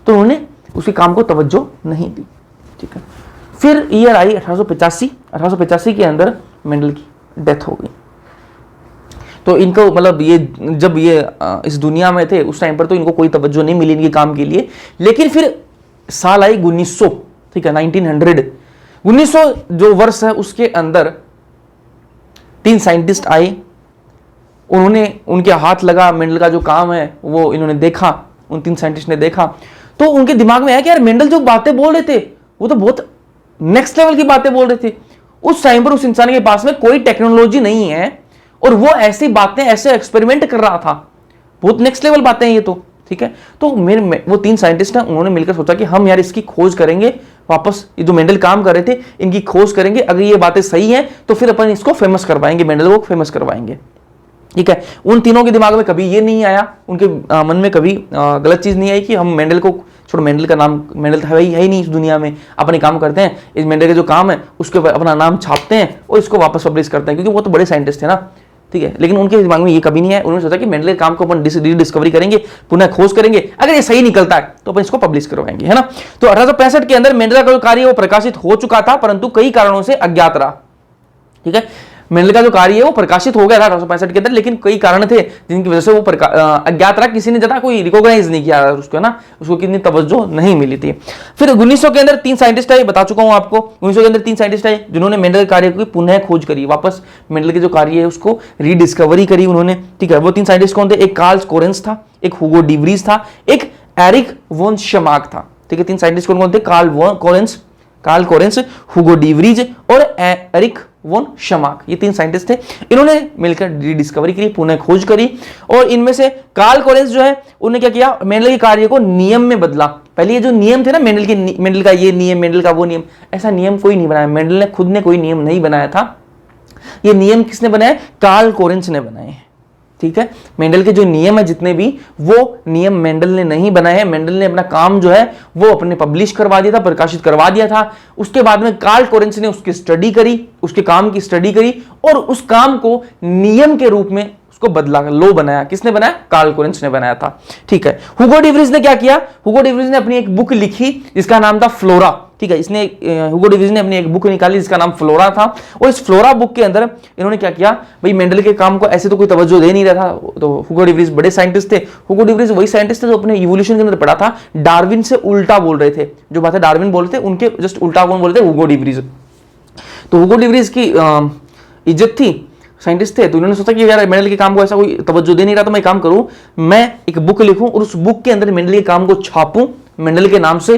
तो उन्होंने उसके काम को तवज्जो नहीं दी, ठीक है। फिर ईयर आई 1885 के अंदर मेंडल की डेथ हो गई। तो इनको मतलब ये जब ये इस दुनिया में थे उस टाइम पर तो इनको कोई तवज्जो नहीं मिली इनके काम के लिए। लेकिन फिर साल आई 1900, ठीक है, 1900 जो वर्ष है उसके अंदर 3 साइंटिस्ट आए, उन्होंने उनके हाथ लगा, मेंडल का जो काम है वो इन्होंने देखा, उन 3 साइंटिस्ट ने देखा। तो उनके दिमाग में आया कि यार मेंडल जो बातें बोल रहे थे वो तो बहुत नेक्स्ट लेवल की बातें बोल रहे थे। उस टाइम पर उस इंसान के पास में कोई टेक्नोलॉजी नहीं है और वो ऐसी बातें, ऐसे एक्सपेरिमेंट कर रहा था, बहुत नेक्स्ट लेवल बातें हैं ये तो, ठीक है। तो वो 3 साइंटिस्ट हैं, उन्होंने मिलकर सोचा कि हम यार इसकी खोज करेंगे वापस, ये जो मेंडल काम कर रहे थे इनकी खोज करेंगे, अगर ये बातें सही हैं तो फिर अपन इसको फेमस करवाएंगे, मेंडल को फेमस करवाएंगे, ठीक है। उन तीनों के दिमाग में कभी ये नहीं आया, उनके मन में कभी गलत चीज नहीं आई कि हम मेंडल को छोड़ो, मेंडल का नाम, मेंडल है ही नहीं इस दुनिया में, अपने काम करते हैं, इस मेंडल का जो काम है उसके ऊपर अपना नाम छापते हैं और इसको वापस पब्लिश करते हैं, क्योंकि वो तो बड़े साइंटिस्ट थे ना, ठीक है। लेकिन उनके दिमाग में ये कभी नहीं है, उन्होंने सोचा कि मेंडल के काम को अपन डिस्कवरी करेंगे, पुनः खोज करेंगे, अगर ये सही निकलता है तो अपन इसको पब्लिश करवाएंगे, है ना। तो 1865 के अंदर मेंडल का जो कार्य वो प्रकाशित हो चुका था, परंतु कई कारणों से अज्ञात रहा, ठीक है। मेंडल का जो कार्य है वो प्रकाशित हो गया था 1865 के अंदर, लेकिन कई कारण थे जिनकी वजह से वो अज्ञात रहा, किसी ने ज्यादा कोई रिकॉग्नाइज नहीं किया उसको, है ना, उसको कितनी तवज्जो नहीं मिली थी। फिर 1900 के अंदर 3 साइंटिस्ट आए, बता चुका हूं आपको, 1900 के अंदर 3 साइंटिस्ट आए जिन्होंने मेंडल के कार्य की पुनः खोज करी, वापस मेंडल के जो कार्य है उसको रीडिस्कवरी करी उन्होंने, ठीक है। वो 3 साइंटिस्ट कौन थे? एक कार्ल कोरेंस था, एक हुगो डी व्रीज था, एक एरिक वॉन शमाक था, ठीक है। 3 साइंटिस्ट कौन थे? Carl Correns, Hugo de Vries और एरिक वॉन शमाक, ये 3 साइंटिस्ट थे। इन्होंने मिलकर डिस्कवरी करी, पुनः खोज करी, और इनमें से कार्ल कोरेंस जो है उन्होंने क्या किया, मेंडल के कार्य को नियम में बदला। पहले ये जो नियम थे ना मेंडल का ये नियम, मेंडल का वो नियम, ऐसा नियम कोई नहीं बनाया, मेंडल ने खुद ने कोई नियम नहीं बनाया था, ये नियम किसने बनाए? कार्ल कोरेंस ने बनाए हैं, ठीक है। मेंडल के जो नियम है जितने भी, वो नियम मेंडल ने नहीं बनाए हैं, मेंडल ने अपना काम जो है वो अपने पब्लिश करवा दिया था, प्रकाशित करवा दिया था। उसके बाद में कार्ल कोरेंस ने उसकी स्टडी करी, उसके काम की स्टडी करी और उस काम को नियम के रूप में उसको बदला, लो बनाया। किसने बनाया? कार्ल कोरेंस ने बनाया था, ठीक है। हुगो डी व्रीज ने क्या किया? हुगो डी व्रीज ने अपनी एक बुक लिखी जिसका नाम था फ्लोरा, ठीक है। इसने हुगो डी व्रीज ने अपनी एक बुक निकाली जिसका नाम फ्लोरा था, और इस फ्लोरा बुक के अंदर इन्होंने क्या किया, भाई मेंडल के काम को ऐसे तो कोई तवज्जो दे नहीं रहा था, तो हुगो डी व्रीज बड़े साइंटिस्ट थे। हुगो डी व्रीज वही साइंटिस्ट थे जो अपने इवोल्यूशन के अंदर पढ़ा था, डार्विन से उल्टा बोल रहे थे, जो बातें डार्विन बोल रहे थे उनके जस्ट उल्टा कौन बोल रहे थे? हुगो डी व्रीज। तो हुगो डी व्रीज की इज्जत थी, साइंटिस्ट थे, तो उन्होंने सोचा कि यार मेंडल के काम को ऐसा कोई तवज्जो दे नहीं रहा, तो मैं काम करूं, मैं एक बुक लिखूं और उस बुक के अंदर मेंडल के काम को छापूं मेंडल के नाम से,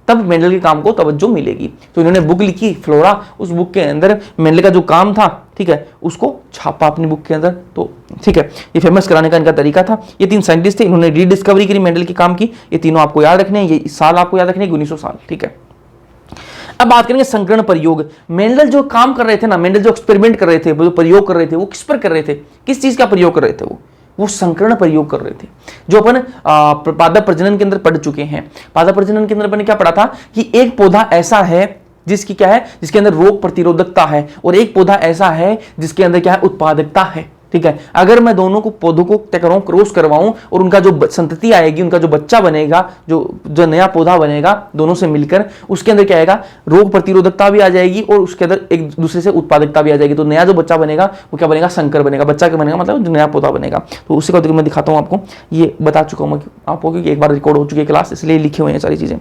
तब मेंडल के काम को तवज्जो मिलेगी। तो इन्होंने बुक लिखी फ्लोरा, उस बुक के अंदर मेंडल का जो काम था, ठीक है, उसको छापा अपनी बुक के अंदर, तो ठीक है, ये फेमस कराने का इनका तरीका था। ये 3 साइंटिस्ट थे, इन्होंने रीडिस्कवरी करी मेंडल के काम की। ये तीनों आपको याद रखने हैं, ये साल आपको याद रखने हैं 1900 साल, ठीक है। अब बात करेंगे संकरण प्रयोग। मेंडल जो काम कर रहे थे ना, मेंडल जो एक्सपेरिमेंट कर रहे थे, जो प्रयोग कर रहे थे, वो किस पर कर रहे थे? किस चीज का प्रयोग कर रहे थे? वो संकरण प्रयोग कर रहे थे, जो अपन पादप प्रजनन के अंदर पढ़ चुके हैं। पादप प्रजनन के अंदर अपन ने क्या पढ़ा था कि एक पौधा ऐसा है जिसकी क्या है, जिसके अंदर रोग प्रतिरोधकता है, और एक पौधा ऐसा है जिसके अंदर क्या है, उत्पादकता है, ठीक है। अगर मैं दोनों को पौधों को क्या करूं, क्रॉस करवाऊं, और उनका जो संतति आएगी, उनका जो बच्चा बनेगा, जो नया पौधा बनेगा दोनों से मिलकर, उसके अंदर क्या आएगा, रोग प्रतिरोधकता भी आ जाएगी और उसके अंदर एक दूसरे से उत्पादकता भी आ जाएगी। तो नया जो बच्चा बनेगा वो क्या बनेगा, संकर बनेगा। बच्चा क्या बनेगा, मतलब जो नया पौधा बनेगा। तो उसी को मैं दिखाता हूं आपको, ये बता चुका हूं मैं आपको, क्योंकि एक बार रिकॉर्ड हो चुकी है क्लास, इसलिए लिखी हुई है सारी चीजें।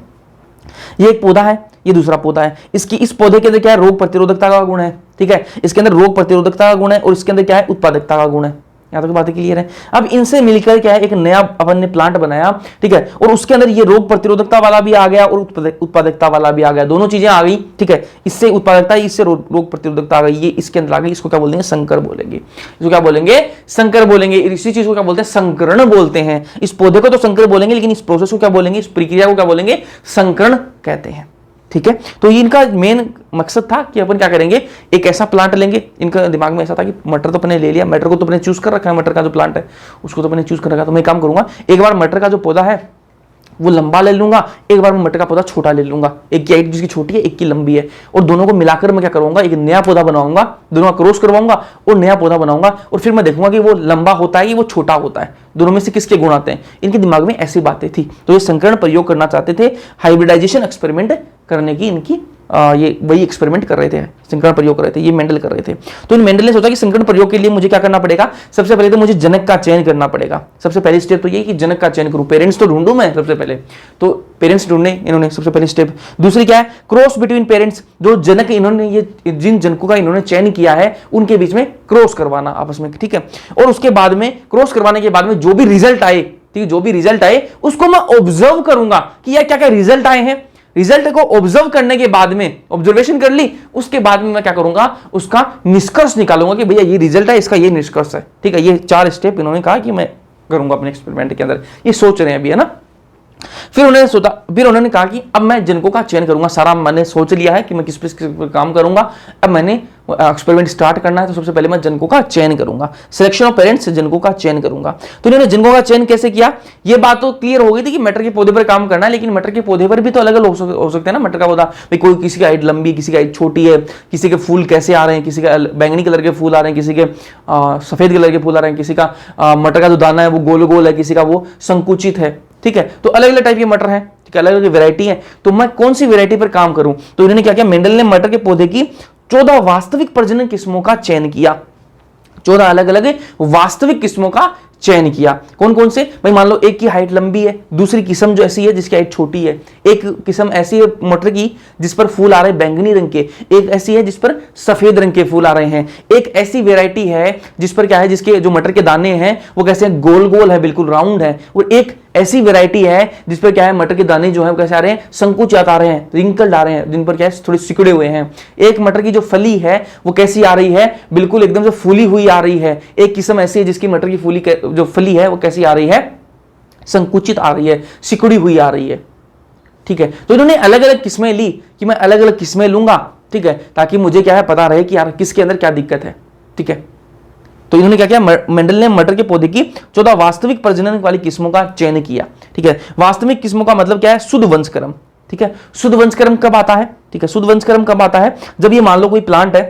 ये एक पौधा है, ये दूसरा पौधा है। इस पौधे के अंदर क्या है, रोग प्रतिरोधकता का गुण है, ठीक है। इसके अंदर रोग प्रतिरोधकता का गुण है और इसके अंदर क्या है, उत्पादकता का गुण है। यहाँ तक बातें क्लियर है। अब इनसे मिलकर क्या है, एक नया अपन ने प्लांट बनाया, ठीक है, और उसके अंदर ये रोग प्रतिरोधकता वाला भी आ गया और उत्पादकता वाला भी आ गया, दोनों चीजें आ गई, ठीक है। इससे उत्पादकता, इससे रोग प्रतिरोधकता आ गई, ये इसके अंदर आ गई। इसको क्या बोलेंगे, संकर बोलेंगे। इसको क्या बोलेंगे, संकर बोलेंगे। इसी चीज को क्या बोलते हैं, संकरण बोलते हैं। इस पौधे को तो संकर बोलेंगे, लेकिन इस प्रोसेस को क्या बोलेंगे, इस प्रक्रिया को क्या बोलेंगे, संकरण कहते हैं, ठीक है। तो ये इनका मेन मकसद था कि अपन क्या करेंगे, एक ऐसा प्लांट लेंगे। इनका दिमाग में ऐसा था कि मटर तो अपने ले लिया, मटर को तो अपने चूज कर रखा है, मटर का जो प्लांट है उसको तो अपने चूज कर रखा है। तो मैं काम करूंगा, एक बार मटर का जो पौधा है वो लंबा ले लूंगा, एक बार मैं मटर का पौधा छोटा ले लूंगा। एक की हाइट जिसकी छोटी है, एक की लंबी है, और दोनों को मिलाकर मैं क्या करूंगा, एक नया पौधा बनाऊंगा, दोनों का क्रॉस करवाऊंगा और नया पौधा बनाऊंगा। और फिर मैं देखूंगा कि वो लंबा होता है कि वो छोटा होता है, दोनों में से किसके गुण आते हैं। इनके दिमाग में ऐसी बातें थी। तो ये संकरण प्रयोग करना चाहते थे, हाइब्रिडाइजेशन एक्सपेरिमेंट करने की इनकी ये वही एक्सपेरिमेंट कर रहे थे, संकरण प्रयोग कर रहे थे, ये मेंडल कर रहे थे। तो इन मेंडल ने सोचा कि संकरण प्रयोग के लिए मुझे क्या करना पड़ेगा, सबसे पहले तो मुझे जनक का चयन करना पड़ेगा। सबसे पहली स्टेप तो ये कि जनक का चयन करूं, पेरेंट्स तो ढूंढूं मैं सबसे पहले। तो पेरेंट्स ढूंढने इन्होंने सबसे पहली स्टेप। दूसरी क्या है, क्रॉस बिटवीन पेरेंट्स, जो जनक इन्होंने ये जिन जनकों का इन्होंने चयन किया है उनके बीच में क्रॉस करवाना आपस में, ठीक है। और उसके बाद में क्रॉस करवाने के बाद में जो भी रिजल्ट आए, ठीक है, जो भी रिजल्ट आए उसको मैं ऑब्जर्व करूंगा कि यार क्या क्या रिजल्ट आए हैं। रिजल्ट को ऑब्जर्व करने के बाद में, ऑब्जर्वेशन कर ली, उसके बाद में मैं क्या करूंगा, उसका निष्कर्ष निकालूंगा कि भैया ये रिजल्ट है, इसका ये निष्कर्ष है, ठीक है। ये 4 स्टेप इन्होंने कहा कि मैं करूंगा अपने एक्सपेरिमेंट के अंदर, ये सोच रहे हैं अभी, है ना। फिर उन्होंने कहा कि अब मैं जनकों का चयन करूंगा, सारा मैंने सोच लिया है कि मैं किस पर काम करूंगा। अब मैंने एक्सपेरिमेंट स्टार्ट करना है, तो सबसे पहले मैं जनकों का चयन करूंगा, सिलेक्शन ऑफ पेरेंट्स से जनकों का चयन करूंगा। तो इन्होंने जनकों का चयन कैसे किया, ये बात तो क्लियर हो गई थी कि मटर के पौधे पर काम करना है, लेकिन मटर के पौधे पर भी तो अलग अलग हो सकते हैं ना। मटर का पौधा भाई, कोई किसी की हाइट लंबी, किसी की हाइट छोटी है, किसी के फूल कैसे आ रहे हैं, किसी का बैंगनी कलर के फूल आ रहे हैं, किसी के सफेद कलर के फूल आ रहे हैं, किसी का मटर का जो दाना है वो गोल गोल है, किसी का वो संकुचित है, ठीक है। तो अलग अलग टाइप के मटर हैं, ठीक है, अलग अलग वैरायटी है। तो मैं कौन सी वैरायटी पर काम करूं, तो इन्होंने क्या किया, मेंडल ने मटर के पौधे की 14 वास्तविक प्रजनन किस्मों का चयन किया। 14 अलग अलग वास्तविक किस्मों का चयन किया। कौन कौन से, भाई मान लो एक की हाइट लंबी है, दूसरी किस्म जो ऐसी है जिसकी हाइट छोटी है, एक किस्म ऐसी है मटर की जिस पर फूल आ रहे हैं बैंगनी रंग के, एक ऐसी है जिस पर सफेद रंग के फूल आ रहे हैं, एक ऐसी वेराइटी है जिस पर क्या है, जिसके जो मटर के दाने हैं वो कैसे हैं, गोल गोल है, बिल्कुल राउंड है, और एक ऐसी वेराइटी है जिस पर क्या है, मटर के दाने जो है वो कैसे आ रहे हैं, संकुचित आ रहे हैं, रिंकल्ड आ रहे हैं, जिन पर क्या है थोड़े सिकुड़े हुए हैं। एक मटर की जो फली है वो कैसी आ रही है, बिल्कुल एकदम से फूली हुई आ रही है। एक किस्म ऐसी है जिसकी मटर की फूली जो फली है वो कैसी आ रही है, संकुचित आ रही है, सिकुड़ी हुई आ रही है, ठीक है। तो इन्होंने अलग अलग किस्में ली कि मैं अलग अलग किस्में लूंगा, ठीक है, ताकि मुझे क्या है पता रहे कि यार किसके अंदर क्या दिक्कत है, ठीक है। तो इन्होंने क्या किया, मेंडल ने मटर के पौधे की 14 वास्तविक प्रजनन वाली किस्मों का चयन किया, ठीक है। वास्तविक किस्मों का मतलब क्या है, शुद्ध वंशक्रम, ठीक है। शुद्ध वंशक्रम कब आता है, ठीक है, शुद्ध वंशक्रम कब आता है, जब ये मान लो कोई प्लांट है,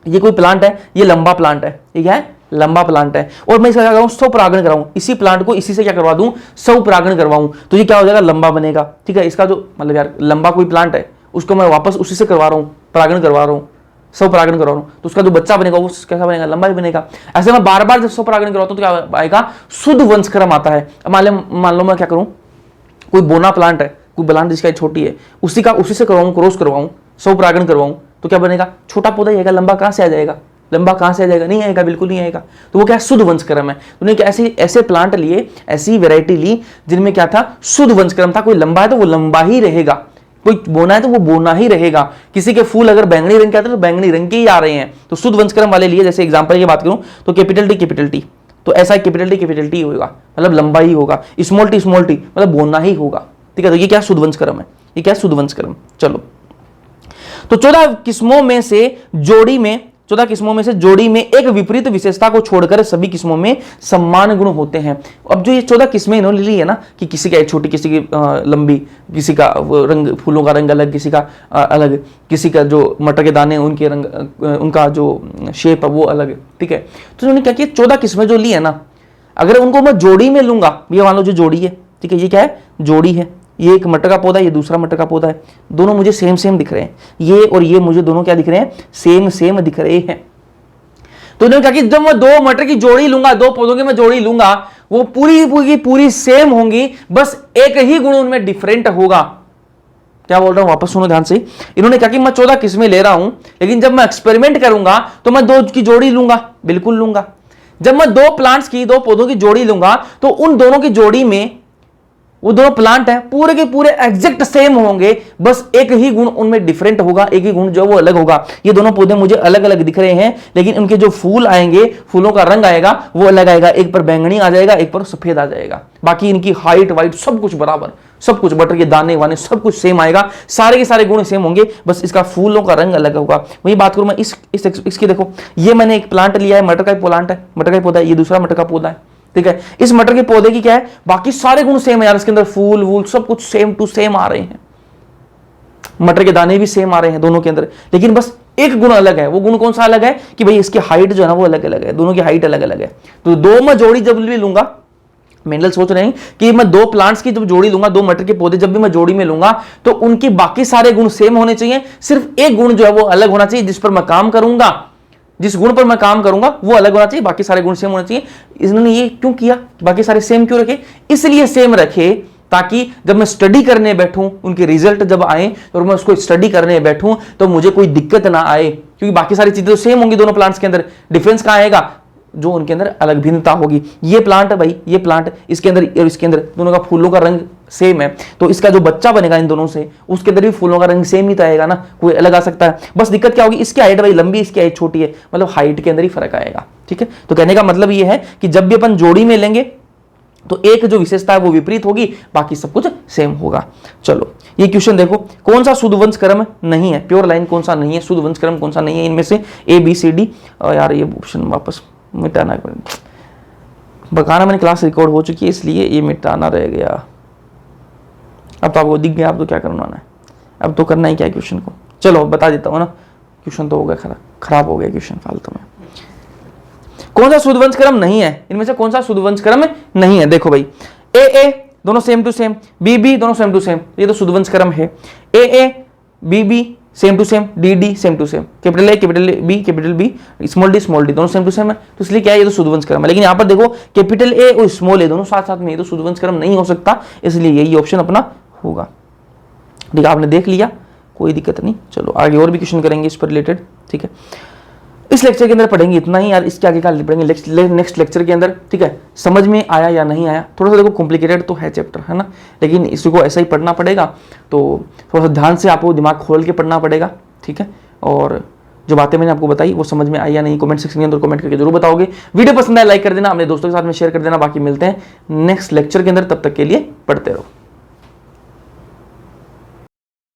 ये कोई प्लांट है, ये लंबा प्लांट है, ठीक है, लंबा प्लांट है, और मैं इसका क्या कराऊं, स्वपरागण कराऊं, इसी प्लांट को इसी से क्या करवा दूं, स्वपरागण करवाऊं, तो ये क्या हो जाएगा, लंबा बनेगा, ठीक है। इसका जो मतलब यार लंबा कोई प्लांट है उसको मैं वापस उसी से करवा रहा हूं, परागण करवा रहा हूं, स्वपरागण करवा रहा हूं, तो उसका जो बच्चा बनेगा वो कैसा बनेगा, लंबा ही बनेगा। ऐसे मैं बार बार जब स्वपरागण करवाता हूं तो क्या आएगा, शुद्ध वंशक्रम आता है। अब मान लो मैं क्या करूं, कोई बोना प्लांट है, कोई प्लांट जिसकी छोटी है, उसी से करवाऊं, क्रॉस करवाऊं, स्वपरागण करवाऊं, तो क्या बनेगा, छोटा पौधा ही आएगा, लंबा कहां से आ जाएगा, लंबा कहां से आ जाएगा, नहीं आएगा, बिल्कुल नहीं आएगा। तो वो क्या शुद्ध वंशक्रम है। उन्होंने ऐसे ऐसे प्लांट लिए, ऐसी वैरायटी ली जिनमें क्या था, शुद्ध वंशक्रम था। कोई लंबा है तो वो लंबा ही रहेगा, कोई बोना है तो वो बोना ही रहेगा। किसी के फूल अगर बैंगनी रंग के आते हैं तो बैंगनी रंग के ही आ रहे हैं, तो शुद्ध वंशक्रम वाले लिए। जैसे एग्जांपल की बात करूं तो कैपिटल टी, तो ऐसा कैपिटल टी होगा, मतलब लंबा ही होगा। स्मॉल टी मतलब बोना ही होगा, ठीक है। तो ये क्या शुद्ध वंशक्रम है, ये क्या शुद्ध वंशक्रम। चलो, तो 14 किस्मों में से जोड़ी में एक विपरीत विशेषता को छोड़कर सभी किस्मों में समान गुण होते हैं। अब जो ये 14 किस्में इन्होंने ली है ना, कि किसी का छोटी, किसी की लंबी, किसी का रंग, फूलों का रंग अलग, किसी का अलग, किसी का जो मटर के दाने उनके रंग, उनका जो शेप है वो अलग, ठीक है। तो उन्होंने क्या किया, 14 किस्में जो ली है ना, अगर उनको मैं जोड़ी में लूंगा, ये मान लो जो जोड़ी है, ठीक है, ये क्या है, जोड़ी है, ये एक मटर का पौधा है, ये दूसरा मटर का पौधा है, दोनों मुझे सेम दिख रहे हैं, ये और ये मुझे दोनों क्या दिख रहे हैं, सेम दिख रहे हैं। तो इन्होंने कहा कि जब मैं 2 मटर की जोड़ी लूंगा, 2 पौधों की मैं जोड़ी लूंगा, वो पूरी सेम होंगी, बस एक ही गुण उनमें डिफरेंट होगा। क्या बोल रहा हूं, वापस सुनो ध्यान से। इन्होंने कहा कि मैं 14 किस्में ले रहा हूं, लेकिन जब मैं एक्सपेरिमेंट करूंगा तो मैं 2 की जोड़ी लूंगा, बिल्कुल लूंगा। जब मैं 2 प्लांट्स की, 2 पौधों की जोड़ी लूंगा तो उन दोनों की जोड़ी में, वो दोनों प्लांट है पूरे के पूरे एग्जैक्ट सेम होंगे, बस एक ही गुण उनमें डिफरेंट होगा, एक ही गुण जो वो अलग होगा। ये दोनों पौधे मुझे अलग अलग दिख रहे हैं, लेकिन उनके जो फूल आएंगे, फूलों का रंग आएगा वो अलग आएगा, एक पर बैंगनी आ जाएगा, एक पर सफेद आ जाएगा। बाकी इनकी हाइट वाइट सब कुछ बराबर, सब कुछ, मटर के दाने वाने सब कुछ सेम आएगा, सारे के सारे गुण सेम होंगे, बस इसका फूलों का रंग अलग होगा। वही बात करूं मैं इसकी, देखो ये मैंने एक प्लांट लिया है, मटर का प्लांट है, मटर का पौधा है, ये दूसरा मटर का पौधा है, ठीक है। इस मटर के पौधे की क्या है, बाकी सारे गुण सेम है यार, इसके अंदर फूल वूल सब कुछ सेम टू सेम आ रहे हैं, मटर के दाने भी सेम आ रहे हैं दोनों के अंदर, लेकिन बस एक गुण अलग है। वो गुण कौन सा अलग है कि भाई इसकी हाइट जो है ना वो अलग अलग है, दोनों की हाइट अलग अलग है। तो दो मैं जोड़ी जब भी लूंगा, मेंडल सोच रहे हैं कि मैं दो प्लांट्स की जब जोड़ी लूंगा, दो मटर के पौधे जब भी मैं जोड़ी में लूंगा, तो उनके बाकी सारे गुण सेम होने चाहिए, सिर्फ एक गुण जो है वो अलग होना चाहिए, जिस पर मैं काम करूंगा, जिस गुण पर मैं काम करूंगा वो अलग होना चाहिए, बाकी सारे गुण सेम होने चाहिए। इन्होंने ये क्यों किया, बाकी सारे सेम क्यों रखे, इसलिए सेम रखे ताकि जब मैं स्टडी करने बैठूं, उनके रिजल्ट जब आए और मैं उसको स्टडी करने बैठूं तो मुझे कोई दिक्कत ना आए, क्योंकि बाकी सारी चीजें तो सेम होंगी दोनों प्लांट्स के अंदर, डिफरेंस कहां आएगा, जो उनके अंदर अलग भिन्नता होगी। ये प्लांट है भाई, ये प्लांट इसके अंदर और इसके अंदर दोनों का फूलों का रंग सेम है, तो इसका जो बच्चा बनेगा इन दोनों से, उसके अंदर भी फूलों का रंग सेम ही तो आएगा ना, कोई अलग आ सकता है। बस दिक्कत क्या होगी, इसकी हाइट भाई लंबी, इसकी हाइट छोटी है, मतलब हाइट के अंदर ही फर्क आएगा, ठीक है। तो कहने का मतलब ये है कि जब भी अपन जोड़ी में लेंगे तो एक जो विशेषता है वो विपरीत होगी, बाकी सब कुछ सेम होगा। चलो ये क्वेश्चन देखो, कौन सा शुद्ध वंश क्रम नहीं है, प्योर लाइन कौन सा नहीं है, शुद्ध वंश क्रम कौन सा नहीं है, इनमें से ए बी सी डी। यार ये ऑप्शन वापस मिटाना, बकाना मैंने क्लास रिकॉर्ड हो चुकी है इसलिए ये मिटाना रह गया। अब तो आपको दिख गया, अब तो क्या करना है, अब तो करना ही क्या है क्वेश्चन को। चलो बता देता हूँ ना, क्वेश्चन तो हो गया खराब हो गया क्वेश्चन फालतू में। कौन सा शुद्ध वंश क्रम नहीं है, इनमें से कौन सा शुद्ध वंश क्रम नहीं है, देखो भाई ए दोनों सेम टू सेम, बी दोनों सेम टू सेम, ये तो शुद्ध वंश क्रम है। A B same to same, D same to same, capital capital B small D दोनों सेम टू सेम है, तो इसलिए क्या है, ये तो शुद्ध वंश क्रम है। लेकिन यहाँ पर देखो कैपिटल ए और स्मॉल ए दोनों साथ साथ में, ये तो शुद्ध वंश क्रम नहीं हो सकता, इसलिए यही ऑप्शन अपना होगा। ठीक है, आपने देख लिया, कोई दिक्कत नहीं। चलो आगे और भी क्वेश्चन करेंगे इस पर रिलेटेड, ठीक है। इस लेक्चर के अंदर पढ़ेंगे इतना ही यार, इसके आगे का पढ़ेंगे नेक्स्ट लेक्चर के अंदर, ठीक है। समझ में आया या नहीं आया, थोड़ा सा देखो कॉम्प्लिकेटेड तो है चैप्टर, है ना, लेकिन इसको ऐसा ही पढ़ना पड़ेगा, तो थोड़ा सा ध्यान से आपको दिमाग खोल के पढ़ना पड़ेगा, ठीक है। और जो बातें मैंने आपको बताई वो समझ में आई या नहीं, कमेंट सेक्शन के अंदर कमेंट करके जरूर बताओगे। वीडियो पसंद आए लाइक कर देना, अपने दोस्तों के साथ में शेयर कर देना। बाकी मिलते हैं नेक्स्ट लेक्चर के अंदर, तब तक के लिए पढ़ते रहो।